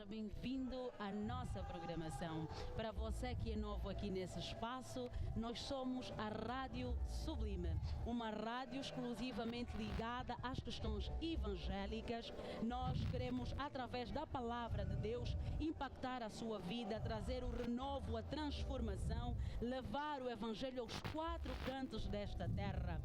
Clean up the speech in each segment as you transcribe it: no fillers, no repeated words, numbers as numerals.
seja bem-vindo à nossa programação. Para você que é novo aqui nesse espaço, nós somos a Rádio Sublime, uma rádio exclusivamente ligada às questões evangélicas. Nós queremos, através da palavra de Deus, impactar a sua vida, trazer o renovo, a transformação, levar o evangelho aos quatro cantos desta terra.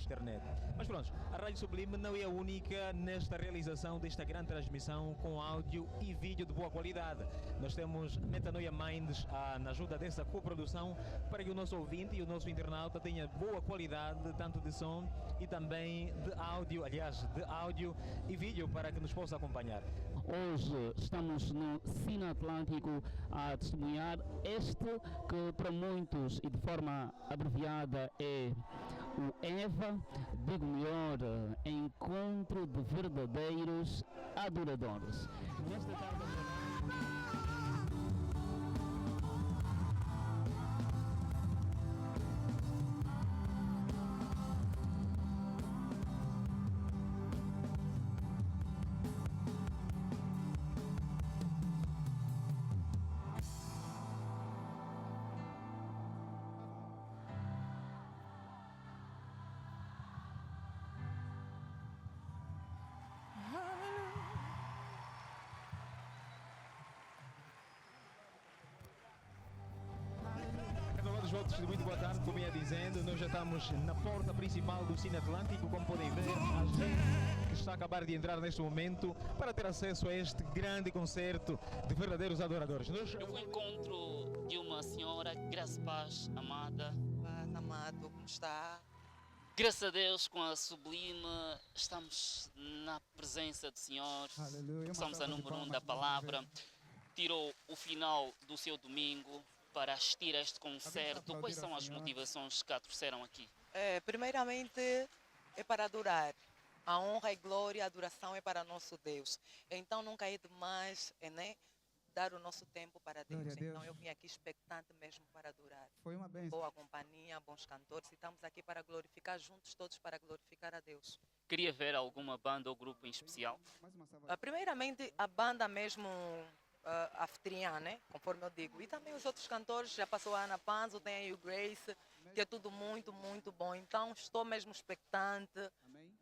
Internet. Mas pronto, a Rádio Sublime não é a única nesta realização desta grande transmissão com áudio e vídeo de boa qualidade. Nós temos Metanoia Minds na ajuda dessa coprodução para que o nosso ouvinte e o nosso internauta tenha boa qualidade tanto de som e também de áudio, de áudio e vídeo para que nos possa acompanhar. Hoje estamos no Cine Atlântico a testemunhar este que para muitos e de forma abreviada é o EVA, digo melhor, Encontro de Verdadeiros Adoradores. Nesta tarde... Votos de muito boa tarde, como ia dizendo, nós já estamos na porta principal do Cine Atlântico, como podem ver, a gente que está a acabar de entrar neste momento para ter acesso a este grande concerto de verdadeiros adoradores. O encontro de uma senhora, Graça Paz, amada. Paz, amado, como está? Graças a Deus, com a Sublime, estamos na presença do Senhor. Aleluia. Somos a número 1 da palavra. Tirou o final do seu domingo para assistir a este concerto. Quais são as motivações que a trouxeram aqui? Primeiramente, é para adorar. A honra e glória, a adoração é para nosso Deus. Então, nunca é demais, né? Dar o nosso tempo para Deus. Então, eu vim aqui expectante mesmo para adorar. Foi uma bênção. Boa companhia, bons cantores. E estamos aqui para glorificar juntos, todos para glorificar a Deus. Queria ver alguma banda ou grupo em especial? Primeiramente, a banda mesmo... anfitriã, né? Conforme eu digo. E também os outros cantores, já passou a Ana Panzo, tem aí o Grace, que é tudo muito, muito bom. Então estou mesmo expectante,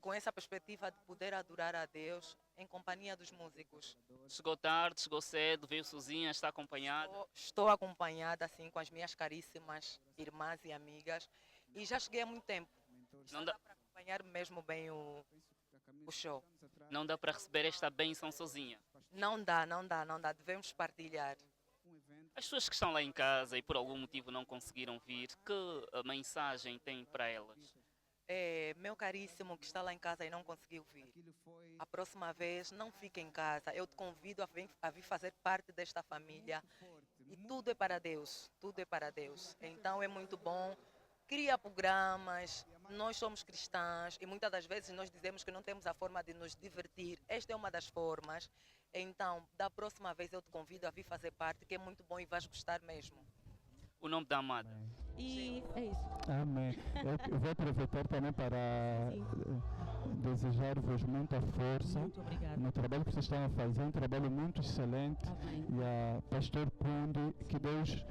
com essa perspectiva de poder adorar a Deus em companhia dos músicos. Chegou tarde, chegou cedo, veio sozinha, está acompanhada? Estou acompanhada assim com as minhas caríssimas irmãs e amigas e já cheguei há muito tempo. Não dá para acompanhar mesmo bem o show. Não dá para receber esta bênção sozinha? Não dá. Devemos partilhar. As pessoas que estão lá em casa e por algum motivo não conseguiram vir, que mensagem tem para elas? Meu caríssimo que está lá em casa e não conseguiu vir, a próxima vez não fique em casa. Eu te convido a vir fazer parte desta família. E tudo é para Deus, tudo é para Deus. Então é muito bom. Cria programas, nós somos cristãs e muitas das vezes nós dizemos que não temos a forma de nos divertir. Esta é uma das formas. Então, da próxima vez eu te convido a vir fazer parte, que é muito bom e vais gostar mesmo. O nome da amada. E é isso. Amém. Eu vou aproveitar também para desejar-vos muita força no trabalho que vocês estão a fazer, um trabalho muito excelente. Amém. E a Pastor Pundi, que Deus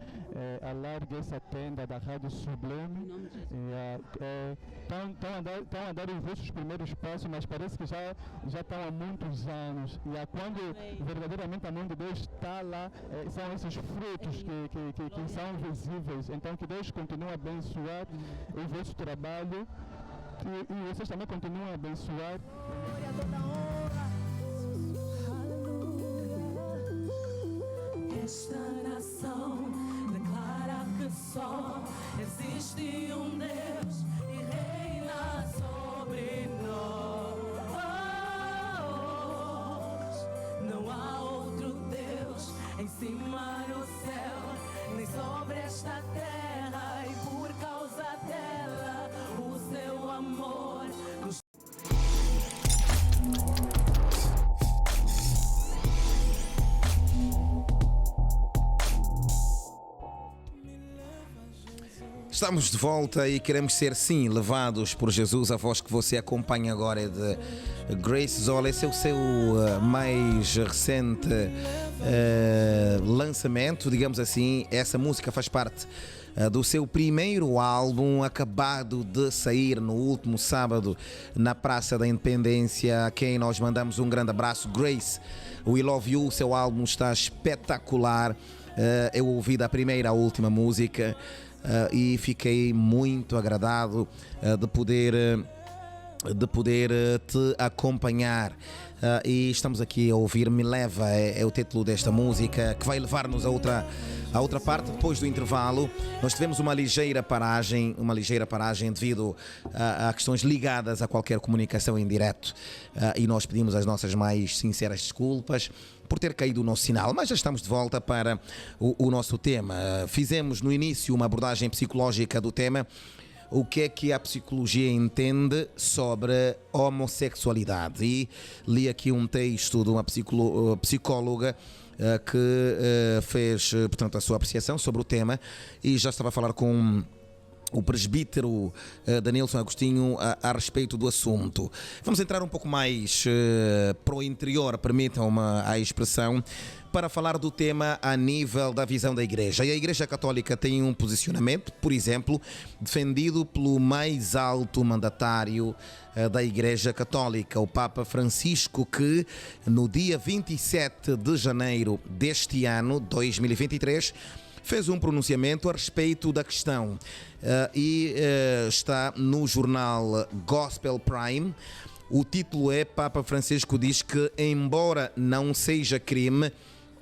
alargue essa tenda da Rádio Sublime. Em nome de Jesus. Estão a dar os vossos primeiros passos, mas parece que já estão há muitos anos. E quando verdadeiramente a mão de Deus está lá, são esses frutos que são visíveis. Então que Deus continue a abençoar o vosso trabalho e vocês também continuam a abençoar. Esta nação declara que só existe um Deus e reina sobre nós. Não há outro Deus em cima no céu, nem sobre esta terra, e por causa dela o seu amor nos... Estamos de volta e queremos ser, sim, levados por Jesus. A voz que você acompanha agora é de Grace Zola, esse é o seu mais recente lançamento, digamos assim. Essa música faz parte do seu primeiro álbum, acabado de sair no último sábado na Praça da Independência, a quem nós mandamos um grande abraço. Grace, We Love You, o seu álbum está espetacular. Eu ouvi da primeira à última música e fiquei muito agradado de poder te acompanhar. E estamos aqui a ouvir Me Leva, é o título desta música, que vai levar-nos a outra parte. Depois do intervalo nós tivemos uma ligeira paragem devido a questões ligadas a qualquer comunicação em direto, e nós pedimos as nossas mais sinceras desculpas por ter caído o nosso sinal, mas já estamos de volta para o nosso tema. Fizemos no início uma abordagem psicológica do tema. O que é que a psicologia entende sobre homossexualidade? E li aqui um texto de uma psicóloga que fez, portanto, a sua apreciação sobre o tema, e já estava a falar com o presbítero Danilson Agostinho a respeito do assunto. Vamos entrar um pouco mais para o interior, permitam-me a expressão, para falar do tema a nível da visão da Igreja. E a Igreja Católica tem um posicionamento, por exemplo, defendido pelo mais alto mandatário da Igreja Católica, o Papa Francisco, que no dia 27 de janeiro deste ano, 2023, fez um pronunciamento a respeito da questão. Está no jornal Gospel Prime. O título é: Papa Francisco diz que, embora não seja crime,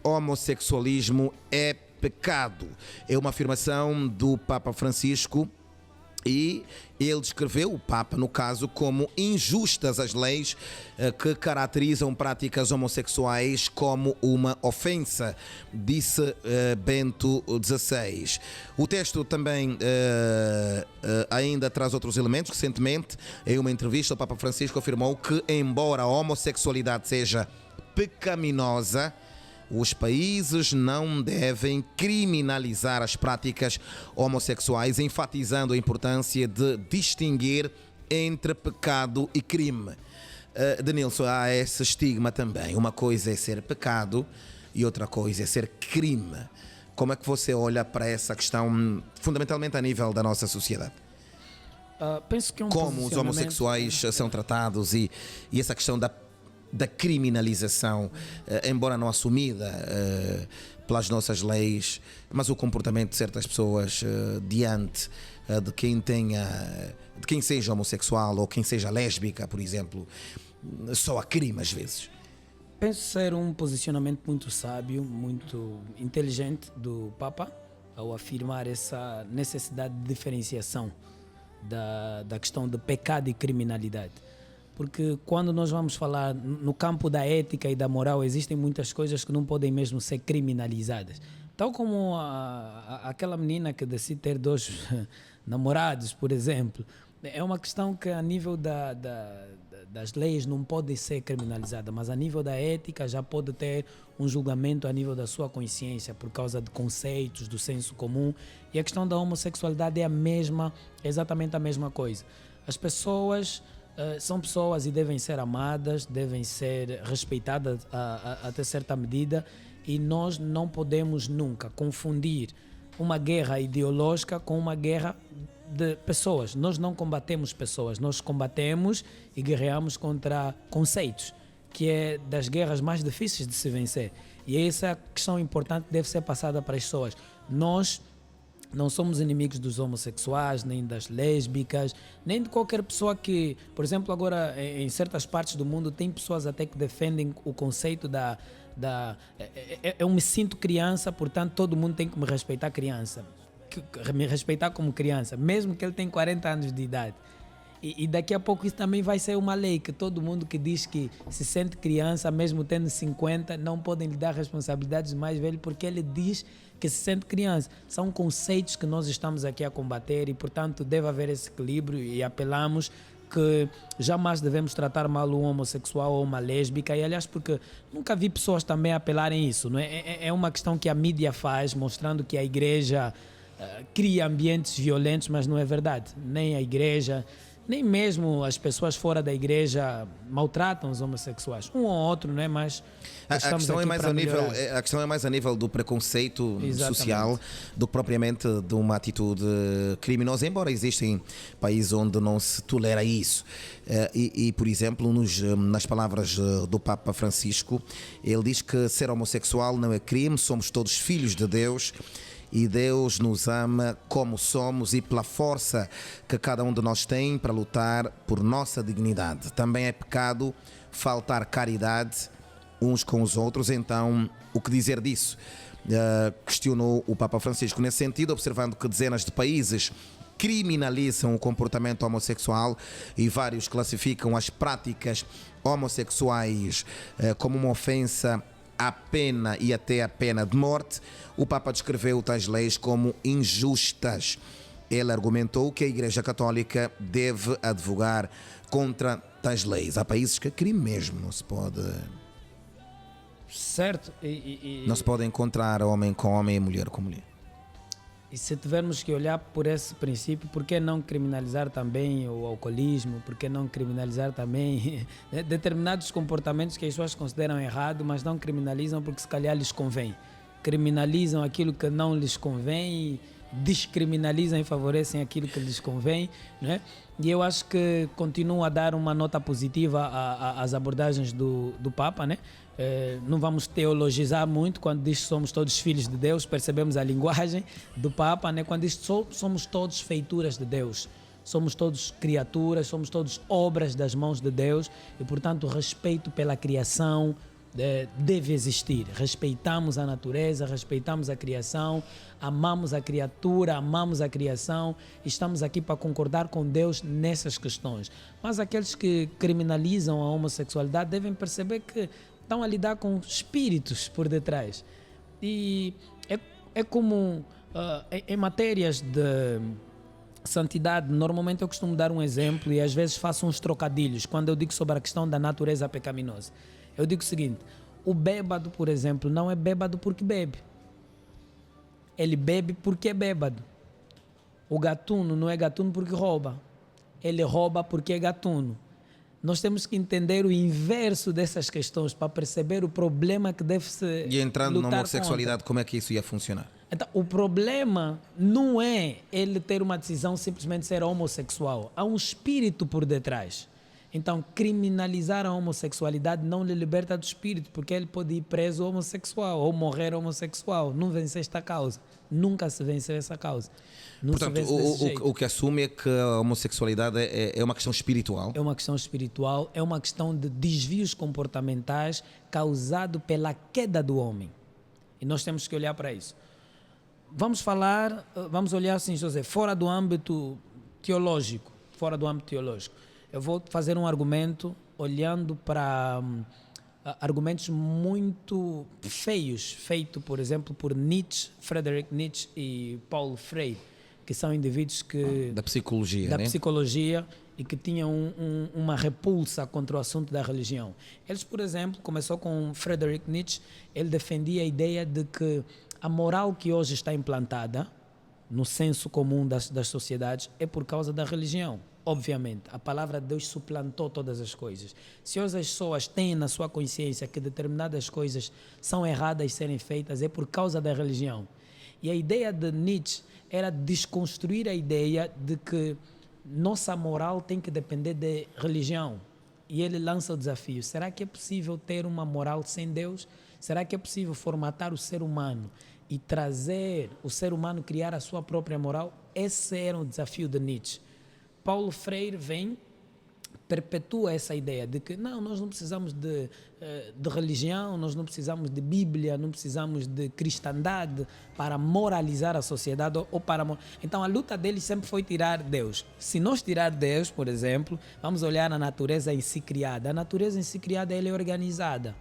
homossexualismo é pecado. É uma afirmação do Papa Francisco, e ele descreveu, o Papa no caso, como injustas as leis que caracterizam práticas homossexuais como uma ofensa, disse Bento XVI. O texto também ainda traz outros elementos. Recentemente, em uma entrevista, o Papa Francisco afirmou que, embora a homossexualidade seja pecaminosa, os países não devem criminalizar as práticas homossexuais, enfatizando a importância de distinguir entre pecado e crime. Danilson, há esse estigma também. Uma coisa é ser pecado e outra coisa é ser crime. Como é que você olha para essa questão, fundamentalmente a nível da nossa sociedade? Penso que como os homossexuais são tratados e essa questão da criminalização, embora não assumida pelas nossas leis, mas o comportamento de certas pessoas diante de quem seja homossexual ou quem seja lésbica, por exemplo, só há crime às vezes. Penso ser um posicionamento muito sábio, muito inteligente do Papa, ao afirmar essa necessidade de diferenciação da questão de pecado e criminalidade. Porque quando nós vamos falar no campo da ética e da moral, existem muitas coisas que não podem mesmo ser criminalizadas. Tal como aquela menina que decide ter 2 namorados, por exemplo. É uma questão que a nível das leis não pode ser criminalizada, mas a nível da ética já pode ter um julgamento a nível da sua consciência por causa de conceitos, do senso comum. E a questão da homossexualidade é exatamente a mesma coisa. As pessoas são pessoas e devem ser amadas, devem ser respeitadas até certa medida, e nós não podemos nunca confundir uma guerra ideológica com uma guerra de pessoas. Nós não combatemos pessoas, nós combatemos e guerreamos contra conceitos, que é das guerras mais difíceis de se vencer. E essa é a questão importante que deve ser passada para as pessoas. Nós não somos inimigos dos homossexuais, nem das lésbicas, nem de qualquer pessoa que, por exemplo, agora em certas partes do mundo tem pessoas até que defendem o conceito eu me sinto criança, portanto todo mundo tem que me respeitar criança, me respeitar como criança, mesmo que ele tenha 40 anos de idade. E daqui a pouco isso também vai ser uma lei, que todo mundo que diz que se sente criança, mesmo tendo 50, não podem lhe dar responsabilidades mais velho, porque ele diz que se sente criança. São conceitos que nós estamos aqui a combater e, portanto, deve haver esse equilíbrio, e apelamos que jamais devemos tratar mal um homossexual ou uma lésbica. E, aliás, porque nunca vi pessoas também apelarem isso, não é? É uma questão que a mídia faz, mostrando que a igreja cria ambientes violentos, mas não é verdade. Nem a igreja, nem mesmo as pessoas fora da igreja maltratam os homossexuais. Um ou outro, não é? Mas A questão é mais a nível do preconceito Exatamente. social do que propriamente de uma atitude criminosa, embora existem países onde não se tolera isso. Por exemplo, nas palavras do Papa Francisco, ele diz que ser homossexual não é crime, somos todos filhos de Deus e Deus nos ama como somos e pela força que cada um de nós tem para lutar por nossa dignidade. Também é pecado faltar caridade uns com os outros. Então, o que dizer disso? Questionou o Papa Francisco nesse sentido, observando que dezenas de países criminalizam o comportamento homossexual e vários classificam as práticas homossexuais como uma ofensa à pena e até à pena de morte. O Papa descreveu tais leis como injustas. Ele argumentou que a Igreja Católica deve advogar contra tais leis. Há países que é crime mesmo, não se pode... Certo. Não se pode encontrar homem com homem e mulher com mulher. E se tivermos que olhar por esse princípio, por que não criminalizar também o alcoolismo? Por que não criminalizar também determinados comportamentos que as pessoas consideram errado, mas não criminalizam porque se calhar lhes convém? Criminalizam aquilo que não lhes convém e descriminalizam e favorecem aquilo que lhes convém, né? E eu acho que continuo a dar uma nota positiva às abordagens do Papa, né? Não vamos teologizar muito quando diz que somos todos filhos de Deus, percebemos a linguagem do Papa, né? Quando diz que somos todos feituras de Deus, somos todos criaturas, somos todos obras das mãos de Deus e, portanto, o respeito pela criação deve existir. Respeitamos a natureza, respeitamos a criação, amamos a criatura, amamos a criação, estamos aqui para concordar com Deus nessas questões. Mas aqueles que criminalizam a homossexualidade devem perceber que estão a lidar com espíritos por detrás. E é como em matérias de santidade, normalmente eu costumo dar um exemplo e às vezes faço uns trocadilhos quando eu digo sobre a questão da natureza pecaminosa. Eu digo o seguinte: o bêbado, por exemplo, não é bêbado porque bebe. Ele bebe porque é bêbado. O gatuno não é gatuno porque rouba. Ele rouba porque é gatuno. Nós temos que entender o inverso dessas questões para perceber o problema que deve ser. E entrando na homossexualidade, como é que isso ia funcionar? Então, o problema não é ele ter uma decisão simplesmente ser homossexual. Há um espírito por detrás. Então, criminalizar a homossexualidade não lhe liberta do espírito, porque ele pode ir preso homossexual ou morrer homossexual. Não vence esta causa. Nunca se venceu essa causa. Não. Portanto, o que assume é que a homossexualidade é uma questão espiritual. É uma questão espiritual, é uma questão de desvios comportamentais causado pela queda do homem. E nós temos que olhar para isso. Vamos olhar assim, José, fora do âmbito teológico. Eu vou fazer um argumento olhando para argumentos muito feios, feito, por exemplo, por Nietzsche, Friedrich Nietzsche e Paulo Freire, que são indivíduos que... Da psicologia e que tinham uma repulsa contra o assunto da religião. Eles, por exemplo, começou com Friedrich Nietzsche, ele defendia a ideia de que a moral que hoje está implantada no senso comum das sociedades é por causa da religião. Obviamente, a palavra de Deus suplantou todas as coisas. Se hoje as pessoas têm na sua consciência que determinadas coisas são erradas serem feitas, é por causa da religião. E a ideia de Nietzsche era desconstruir a ideia de que nossa moral tem que depender de religião. E ele lança o desafio: será que é possível ter uma moral sem Deus? Será que é possível formatar o ser humano e trazer o ser humano criar a sua própria moral? Esse era o desafio de Nietzsche. Paulo Freire vem, perpetua essa ideia de que não, nós não precisamos de religião, nós não precisamos de Bíblia, não precisamos de cristandade para moralizar a sociedade ou para... Então a luta deles sempre foi tirar Deus. Se nós tirar Deus, por exemplo, vamos olhar a natureza em si criada. A natureza em si criada, ela é organizada.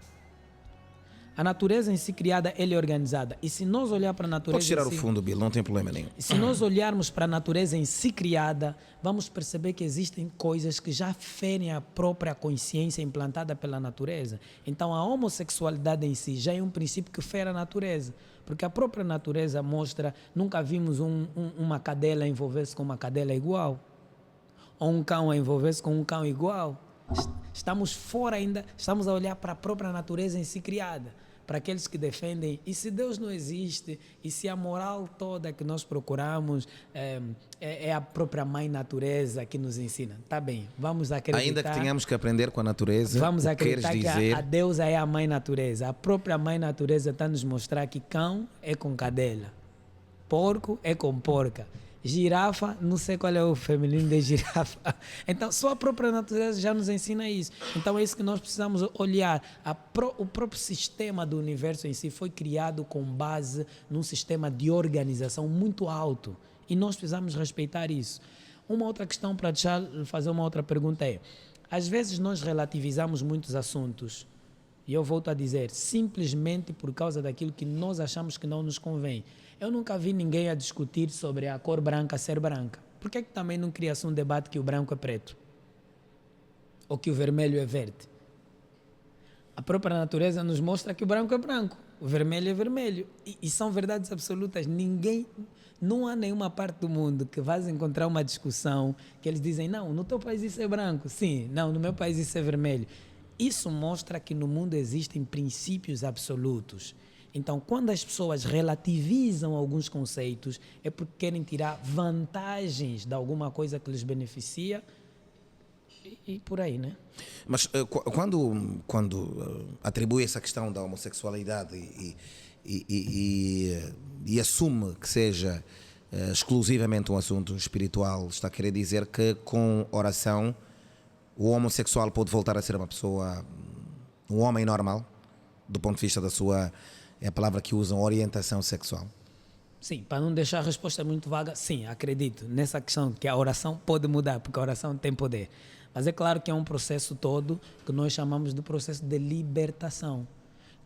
A natureza em si criada, ela é organizada. E se nós olhar para a natureza... Pode tirar o fundo, Bill, não tem problema nenhum. Se nós olharmos para a natureza em si criada, vamos perceber que existem coisas que já ferem a própria consciência implantada pela natureza. Então, a homossexualidade em si já é um princípio que fere a natureza. Porque a própria natureza mostra... Nunca vimos uma cadela envolver-se com uma cadela igual. ou um cão a envolver-se com um cão igual. Estamos fora ainda, estamos a olhar para a própria natureza em si criada, para aqueles que defendem, e se Deus não existe, e se a moral toda que nós procuramos é a própria mãe natureza que nos ensina, tá bem, vamos acreditar. Ainda que tenhamos que aprender com a natureza, vamos acreditar que dizer... a deusa é a mãe natureza. A própria mãe natureza está a nos mostrar que cão é com cadela, porco é com porca, girafa, não sei qual é o feminino de girafa. Então, só a própria natureza já nos ensina isso. Então, é isso que nós precisamos olhar. O próprio sistema do universo em si foi criado com base num sistema de organização muito alto. E nós precisamos respeitar isso. Uma outra questão para fazer uma outra pergunta é: às vezes nós relativizamos muitos assuntos, e eu volto a dizer, simplesmente por causa daquilo que nós achamos que não nos convém. Eu nunca vi ninguém a discutir sobre a cor branca ser branca. Por que também não cria-se um debate que o branco é preto? Ou que o vermelho é verde? A própria natureza nos mostra que o branco é branco, o vermelho é vermelho. E são verdades absolutas. Não há nenhuma parte do mundo que vais encontrar uma discussão que eles dizem, não, no teu país isso é branco. Sim, não, no meu país isso é vermelho. Isso mostra que no mundo existem princípios absolutos. Então, quando as pessoas relativizam alguns conceitos, é porque querem tirar vantagens de alguma coisa que lhes beneficia e por aí, né? Mas quando atribui essa questão da homossexualidade e assume que seja exclusivamente um assunto espiritual, está a querer dizer que com oração o homossexual pode voltar a ser uma pessoa, um homem normal, do ponto de vista da sua... É a palavra que usam, orientação sexual. Sim, para não deixar a resposta muito vaga, sim, acredito nessa questão que a oração pode mudar, porque a oração tem poder. Mas é claro que é um processo todo que nós chamamos de processo de libertação.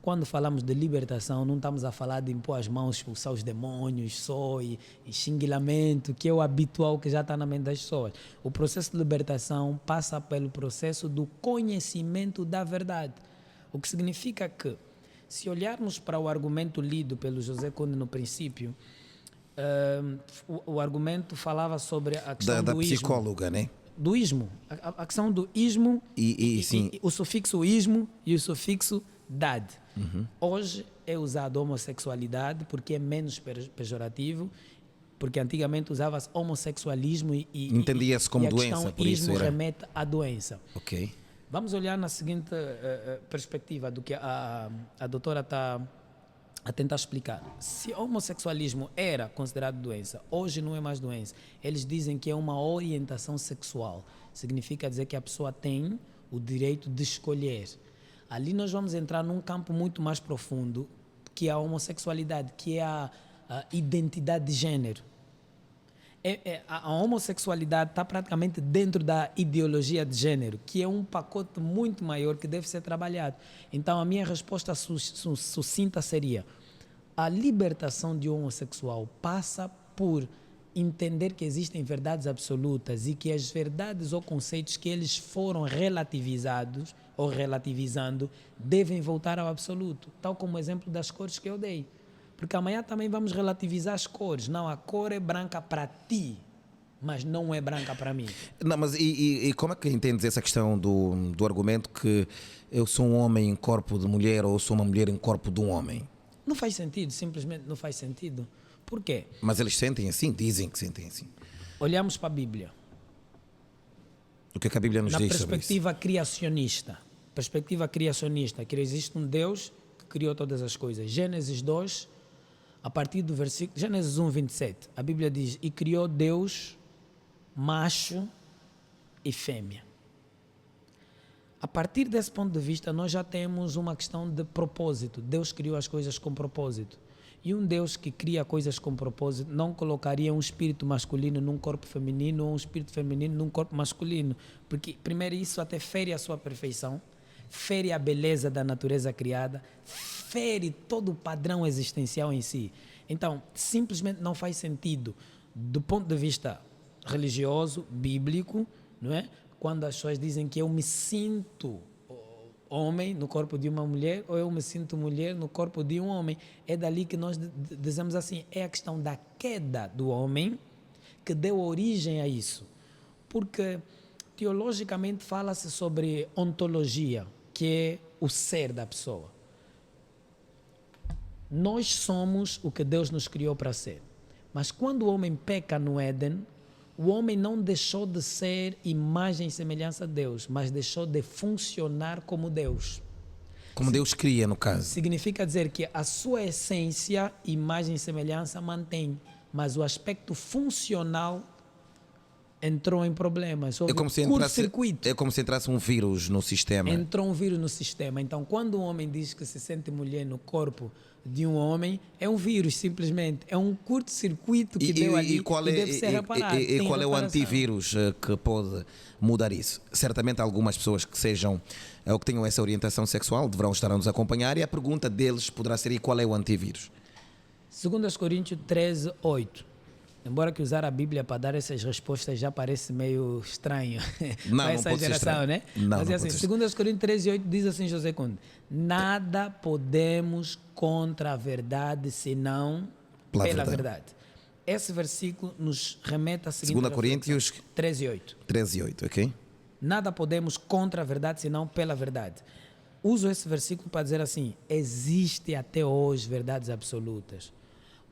Quando falamos de libertação, não estamos a falar de impor as mãos, expulsar os demônios só e xinguilamento, que é o habitual que já está na mente das pessoas. O processo de libertação passa pelo processo do conhecimento da verdade. O que significa que, se olharmos para o argumento lido pelo José Conde no princípio, o argumento falava sobre a questão da do ismo. psicóloga, né? Do ismo. A questão do ismo, sim. o sufixo ismo e o sufixo dade. Uhum. Hoje é usado homossexualidade porque é menos pejorativo, porque antigamente usava-se homossexualismo e entendia-se como e a doença, por isso ismo era... remete à doença. Ok. Vamos olhar na seguinte perspectiva do que a doutora está a tentar explicar. Se homossexualismo era considerado doença, hoje não é mais doença. Eles dizem que é uma orientação sexual. Significa dizer que a pessoa tem o direito de escolher. Ali nós vamos entrar num campo muito mais profundo, que é a homossexualidade, que é a identidade de gênero. A homossexualidade está praticamente dentro da ideologia de gênero, que é um pacote muito maior que deve ser trabalhado. Então, a minha resposta sucinta seria: a libertação de homossexual passa por entender que existem verdades absolutas e que as verdades ou conceitos que eles foram relativizados ou relativizando devem voltar ao absoluto, tal como o exemplo das cores que eu dei. Porque amanhã também vamos relativizar as cores. Não, a cor é branca para ti, mas não é branca para mim. Não, mas e como é que entendes essa questão do argumento que eu sou um homem em corpo de mulher ou sou uma mulher em corpo de um homem? Não faz sentido, simplesmente não faz sentido. Por quê? Mas eles sentem assim, dizem que sentem assim. Olhamos para a Bíblia. O que é que a Bíblia nos diz sobre isso? Perspectiva criacionista, que existe um Deus que criou todas as coisas. Gênesis 2, a partir do versículo... Gênesis 1, 27. A Bíblia diz: e criou Deus macho e fêmea. A partir desse ponto de vista, nós já temos uma questão de propósito. Deus criou as coisas com propósito. E um Deus que cria coisas com propósito não colocaria um espírito masculino num corpo feminino ou um espírito feminino num corpo masculino. Porque, primeiro, isso até fere a sua perfeição, fere a beleza da natureza criada, fere todo o padrão existencial em si. Então, simplesmente não faz sentido, do ponto de vista religioso, bíblico, não é? Quando as pessoas dizem que eu me sinto homem no corpo de uma mulher ou eu me sinto mulher no corpo de um homem. É dali que nós dizemos assim, é a questão da queda do homem que deu origem a isso. porque teologicamente fala-se sobre ontologia, que é o ser da pessoa. Nós somos o que Deus nos criou para ser. Mas quando o homem peca no Éden, o homem não deixou de ser imagem e semelhança de Deus, mas deixou de funcionar como Deus. Como Deus cria, no caso. Significa dizer que a sua essência, imagem e semelhança mantém, mas o aspecto funcional entrou em problemas. É como se entrasse um vírus no sistema. Entrou um vírus no sistema. Então, quando um homem diz que se sente mulher no corpo de um homem, é um vírus, simplesmente. É um curto-circuito que deu ali e deve ser reparado. E qual é o antivírus que pode mudar isso? Certamente algumas pessoas que sejam ou que tenham essa orientação sexual deverão estar a nos acompanhar, e a pergunta deles poderá ser: e qual é o antivírus? 2 Coríntios 13, 8. Embora que usar a Bíblia para dar essas respostas já parece meio estranho para essa geração, né? Mas é assim, 2 Coríntios 13, 8 diz assim, José Conde: nada podemos contra a verdade senão pela verdade. Esse versículo nos remete a seguinte: 2 Coríntios 13, 8. 13, 8, ok? Nada podemos contra a verdade senão pela verdade. Uso esse versículo para dizer assim: existe até hoje verdades absolutas.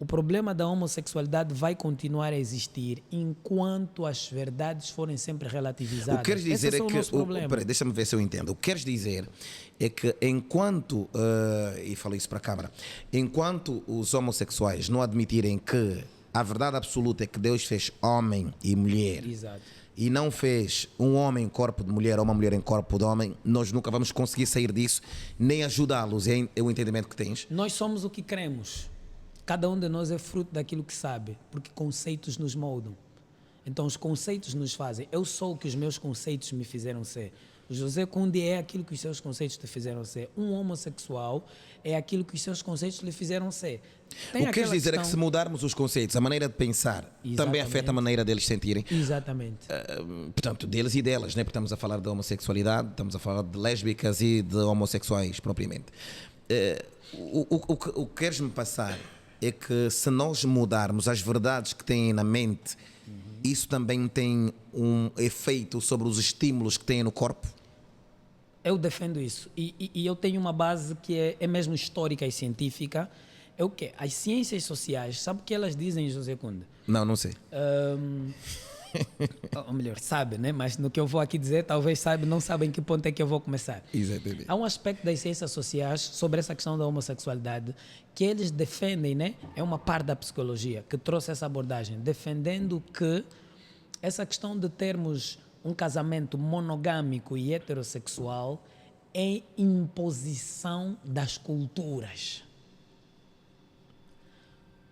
O problema da homossexualidade vai continuar a existir enquanto as verdades forem sempre relativizadas. O que queres dizer é que... Deixa-me ver se eu entendo. O que queres dizer é que enquanto... e falo isso para a Câmara. Enquanto os homossexuais não admitirem que a verdade absoluta é que Deus fez homem e mulher... Exato. E não fez um homem em corpo de mulher ou uma mulher em corpo de homem, nós nunca vamos conseguir sair disso, nem ajudá-los. É o entendimento que tens? Nós somos o que cremos. Cada um de nós é fruto daquilo que sabe, porque conceitos nos moldam. Então os conceitos nos fazem. Eu sou o que os meus conceitos me fizeram ser. O José Conde é aquilo que os seus conceitos te fizeram ser. Um homossexual é aquilo que os seus conceitos lhe fizeram ser. O que queres dizer é que se mudarmos os conceitos, a maneira de pensar também afeta a maneira deles sentirem. Exatamente. Portanto, deles e delas, né? Porque estamos a falar de homossexualidade, estamos a falar de lésbicas e de homossexuais propriamente. O que queres-me passar é que se nós mudarmos as verdades que têm na mente, isso também tem um efeito sobre os estímulos que têm no corpo? Eu defendo isso. E eu tenho uma base que é mesmo histórica e científica. É o quê? As ciências sociais, sabe o que elas dizem, José Conde? Não sei. Ou melhor, sabe, né? Mas no que eu vou aqui dizer, talvez sabe, não sabem em que ponto é que eu vou começar. Exatamente. Há um aspecto das ciências sociais sobre essa questão da homossexualidade que eles defendem, né? É uma parte da psicologia que trouxe essa abordagem, defendendo que essa questão de termos um casamento monogâmico e heterossexual é imposição das culturas.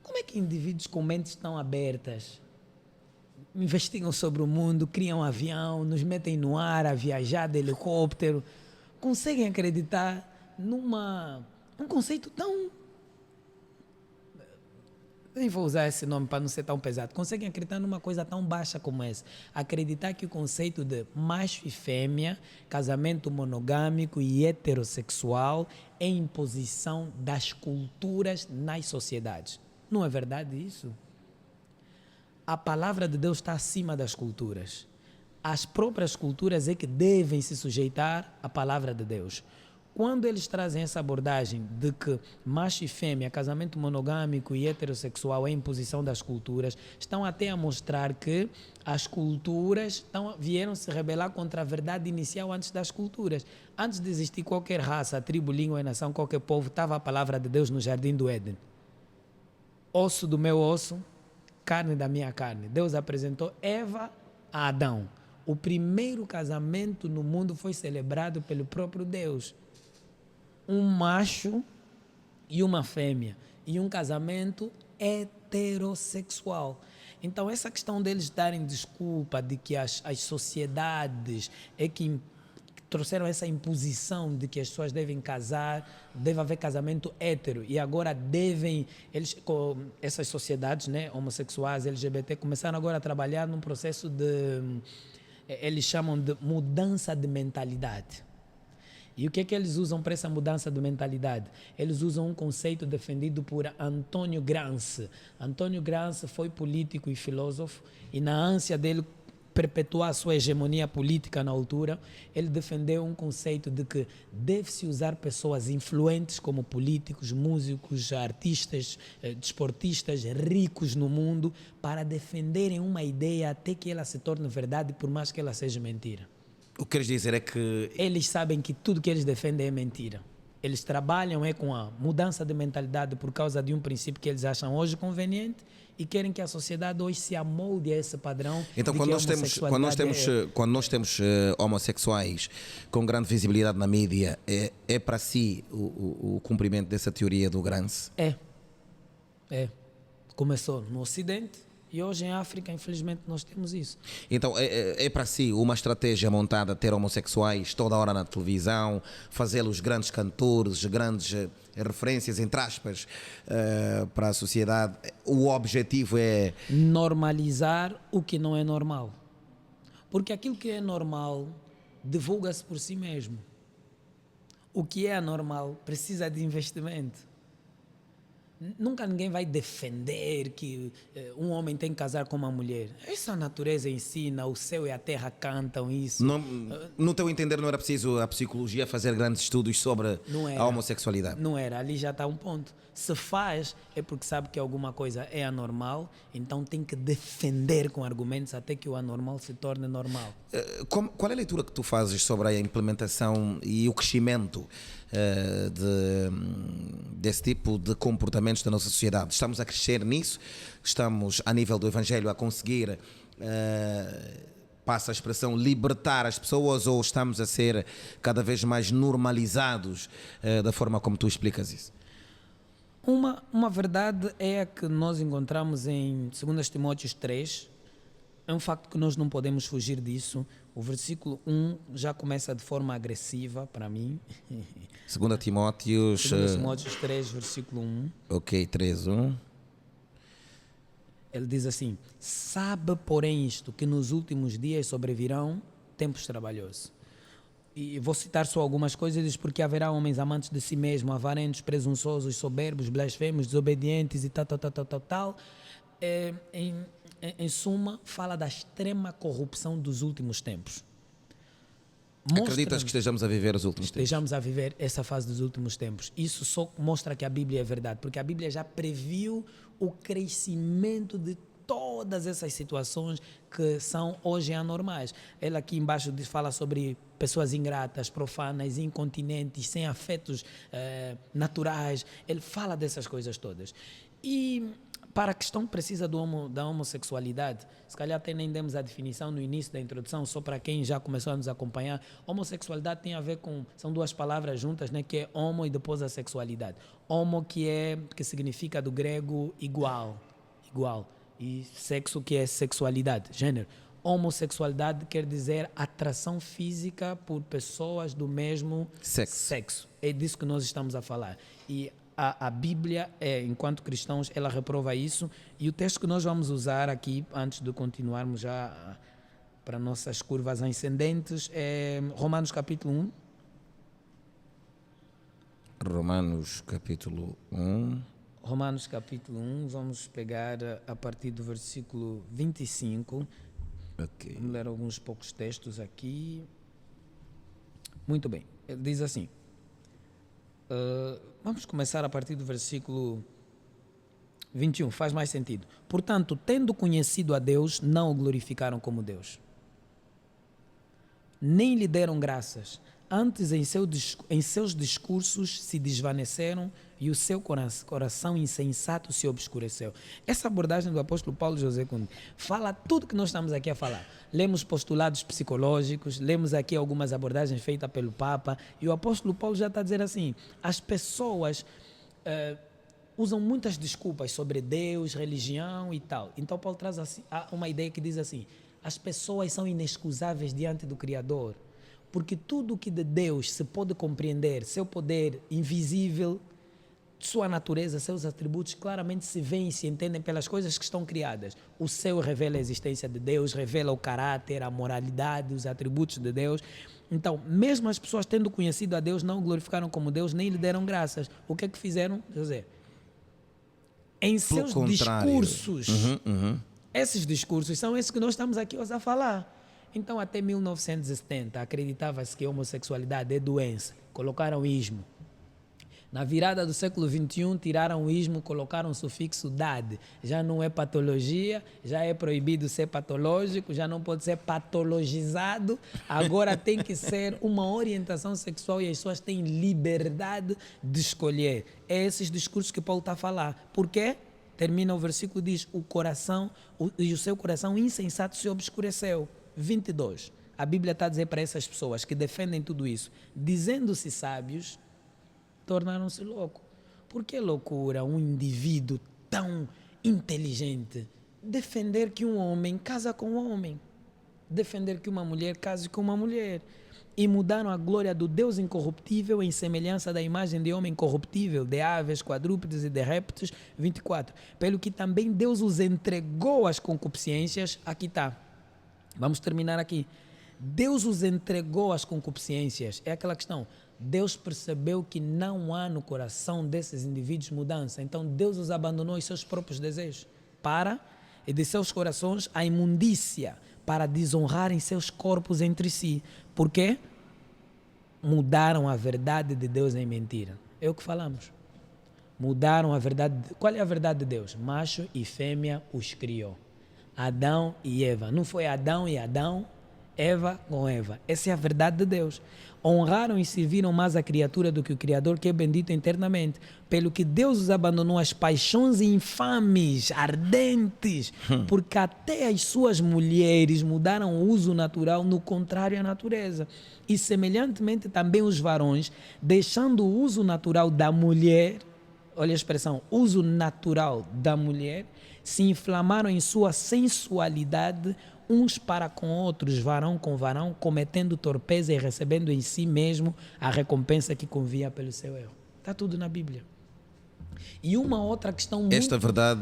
Como é que indivíduos com mentes tão abertas investigam sobre o mundo, criam um avião, nos metem no ar a viajar de helicóptero, conseguem acreditar num conceito tão... Nem vou usar esse nome para não ser tão pesado. Conseguem acreditar numa coisa tão baixa como essa. Acreditar que o conceito de macho e fêmea, casamento monogâmico e heterossexual é imposição das culturas nas sociedades. Não é verdade isso? A palavra de Deus está acima das culturas. As próprias culturas é que devem se sujeitar à palavra de Deus. Quando eles trazem essa abordagem de que macho e fêmea, casamento monogâmico e heterossexual é imposição das culturas, estão até a mostrar que as culturas vieram se rebelar contra a verdade inicial antes das culturas. Antes de existir qualquer raça, tribo, língua e nação, qualquer povo, estava a palavra de Deus no jardim do Éden. Osso do meu osso, carne da minha carne. Deus apresentou Eva a Adão. O primeiro casamento no mundo foi celebrado pelo próprio Deus. Um macho e uma fêmea. E um casamento heterossexual. Então, essa questão deles darem desculpa de que as sociedades é que trouxeram essa imposição de que as pessoas devem casar, deve haver casamento hétero, e agora essas sociedades, né, homossexuais, LGBT, começaram agora a trabalhar num processo de, eles chamam de mudança de mentalidade. E o que é que eles usam para essa mudança de mentalidade? Eles usam um conceito defendido por Antônio Gramsci. Antônio Gramsci foi político e filósofo, e na ânsia dele perpetuar a sua hegemonia política na altura, ele defendeu um conceito de que deve-se usar pessoas influentes como políticos, músicos, artistas, desportistas, ricos no mundo, para defenderem uma ideia até que ela se torne verdade, por mais que ela seja mentira. O que queres dizer é que... Eles sabem que tudo que eles defendem é mentira. Eles trabalham com a mudança de mentalidade por causa de um princípio que eles acham hoje conveniente e querem que a sociedade hoje se amolde a esse padrão. Então, quando nós temos homossexuais com grande visibilidade na mídia, é para si o cumprimento dessa teoria do Gramsci? É. Começou no Ocidente e hoje em África, infelizmente, nós temos isso. Então, é para si uma estratégia montada ter homossexuais toda hora na televisão, fazê-los grandes cantores, grandes referências, entre aspas, para a sociedade? O objetivo é... normalizar o que não é normal. Porque aquilo que é normal divulga-se por si mesmo. O que é anormal precisa de investimento. Nunca ninguém vai defender que um homem tem que casar com uma mulher. Isso a natureza ensina, o céu e a terra cantam isso. No teu entender, não era preciso a psicologia fazer grandes estudos sobre a homossexualidade? Não era, ali já está um ponto. Se faz, é porque sabe que alguma coisa é anormal, então tem que defender com argumentos até que o anormal se torne normal. Qual é a leitura que tu fazes sobre a implementação e o crescimento desse tipo de comportamentos da nossa sociedade? Estamos a crescer nisso? Estamos, a nível do Evangelho, a conseguir, passa a expressão, libertar as pessoas, ou estamos a ser cada vez mais normalizados da forma como tu explicas isso? Uma verdade é a que nós encontramos em 2 Timóteos 3, é um facto que nós não podemos fugir disso. O versículo 1 já começa de forma agressiva para mim. 2 Timóteos 3, versículo 1. Ok, 3:1. Ele diz assim: sabe, porém, isto, que nos últimos dias sobrevirão tempos trabalhosos. E vou citar só algumas coisas. Diz: porque haverá homens amantes de si mesmos, avarentos, presunçosos, soberbos, blasfemos, desobedientes e tal. Em suma, fala da extrema corrupção dos últimos tempos. Acreditas que estejamos a viver os últimos tempos? Estejamos a viver essa fase dos últimos tempos. Isso só mostra que a Bíblia é verdade, porque a Bíblia já previu o crescimento de todas essas situações que são hoje anormais. Ela aqui embaixo fala sobre pessoas ingratas, profanas, incontinentes, sem afetos naturais. Ele fala dessas coisas todas. E para a questão precisa da homossexualidade, se calhar até nem demos a definição no início da introdução, só para quem já começou a nos acompanhar. Homossexualidade tem a ver com, são duas palavras juntas, né, que é homo e depois a sexualidade. Homo que significa do grego igual, e sexo, que é sexualidade, gênero. Homossexualidade quer dizer atração física por pessoas do mesmo sexo. É disso que nós estamos a falar. E a Bíblia, enquanto cristãos, ela reprova isso. E o texto que nós vamos usar aqui, antes de continuarmos já para nossas curvas ascendentes, é Romanos capítulo 1. Romanos capítulo 1. Romanos capítulo 1, vamos pegar a partir do versículo 25. Okay. Vamos ler alguns poucos textos aqui. Muito bem, ele diz assim... vamos começar a partir do versículo 21, faz mais sentido. Portanto, tendo conhecido a Deus, não o glorificaram como Deus, nem lhe deram graças. Antes, em seus discursos se desvaneceram e o seu coração insensato se obscureceu. Essa abordagem do apóstolo Paulo José Cunha fala tudo que nós estamos aqui a falar. Lemos postulados psicológicos, lemos aqui algumas abordagens feitas pelo Papa, e o apóstolo Paulo já está a dizer assim: as pessoas usam muitas desculpas sobre Deus, religião e tal. Então Paulo traz assim, uma ideia que diz assim: as pessoas são inexcusáveis diante do Criador, porque tudo o que de Deus se pode compreender, seu poder invisível, sua natureza, seus atributos, claramente se veem e se entendem pelas coisas que estão criadas. O céu revela a existência de Deus, revela o caráter, a moralidade, os atributos de Deus. Então, mesmo as pessoas tendo conhecido a Deus, não o glorificaram como Deus, nem lhe deram graças. O que é que fizeram? José? Em seus discursos, esses discursos são esses que nós estamos aqui hoje a falar. Então, até 1970, acreditava-se que a homossexualidade é doença. Colocaram ismo. Na virada do século XXI, tiraram o ismo, colocaram o sufixo dade. Já não é patologia, já é proibido ser patológico, já não pode ser patologizado. Agora tem que ser uma orientação sexual e as pessoas têm liberdade de escolher. É esses discursos que Paulo está a falar. Por quê? Termina o versículo, diz, o seu coração insensato se obscureceu. 22. A Bíblia está a dizer para essas pessoas que defendem tudo isso, dizendo-se sábios, tornaram-se loucos. Por que loucura um indivíduo tão inteligente defender que um homem casa com um homem? Defender que uma mulher case com uma mulher? E mudaram a glória do Deus incorruptível em semelhança da imagem de homem corruptível, de aves, quadrúpedes e de répteis. 24. Pelo que também Deus os entregou às concupiscências. Aqui está. Vamos terminar aqui. Deus os entregou às concupiscências. É aquela questão. Deus percebeu que não há no coração desses indivíduos mudança. Então Deus os abandonou aos seus próprios desejos. E de seus corações a imundícia, para desonrarem seus corpos entre si. Por quê? Mudaram a verdade de Deus em mentira. É o que falamos. Mudaram a verdade. Qual é a verdade de Deus? Macho e fêmea os criou. Adão e Eva. Não foi Adão e Adão, Eva com Eva. Essa é a verdade de Deus. Honraram e serviram mais a criatura do que o Criador, que é bendito eternamente. Pelo que Deus os abandonou às paixões infames, ardentes, porque até as suas mulheres mudaram o uso natural no contrário à natureza. E semelhantemente também os varões, deixando o uso natural da mulher, olha a expressão, uso natural da mulher, se inflamaram em sua sensualidade, uns para com outros, varão com varão, cometendo torpeza e recebendo em si mesmo a recompensa que convia pelo seu erro. Está tudo na Bíblia. E uma outra questão muito... Esta verdade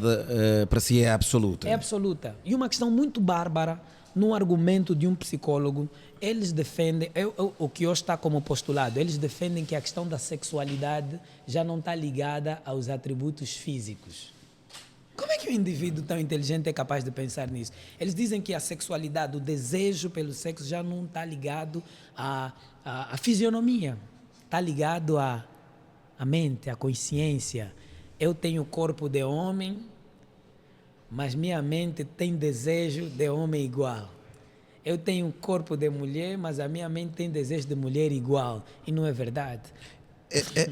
para si é absoluta. É absoluta. E uma questão muito bárbara, num argumento de um psicólogo, eles defendem, o que hoje está como postulado, eles defendem que a questão da sexualidade já não está ligada aos atributos físicos. Como é que um indivíduo tão inteligente é capaz de pensar nisso? Eles dizem que a sexualidade, o desejo pelo sexo já não está ligado à fisionomia. Está ligado à mente, à consciência. Eu tenho corpo de homem, mas minha mente tem desejo de homem igual. Eu tenho corpo de mulher, mas a minha mente tem desejo de mulher igual. E não é verdade.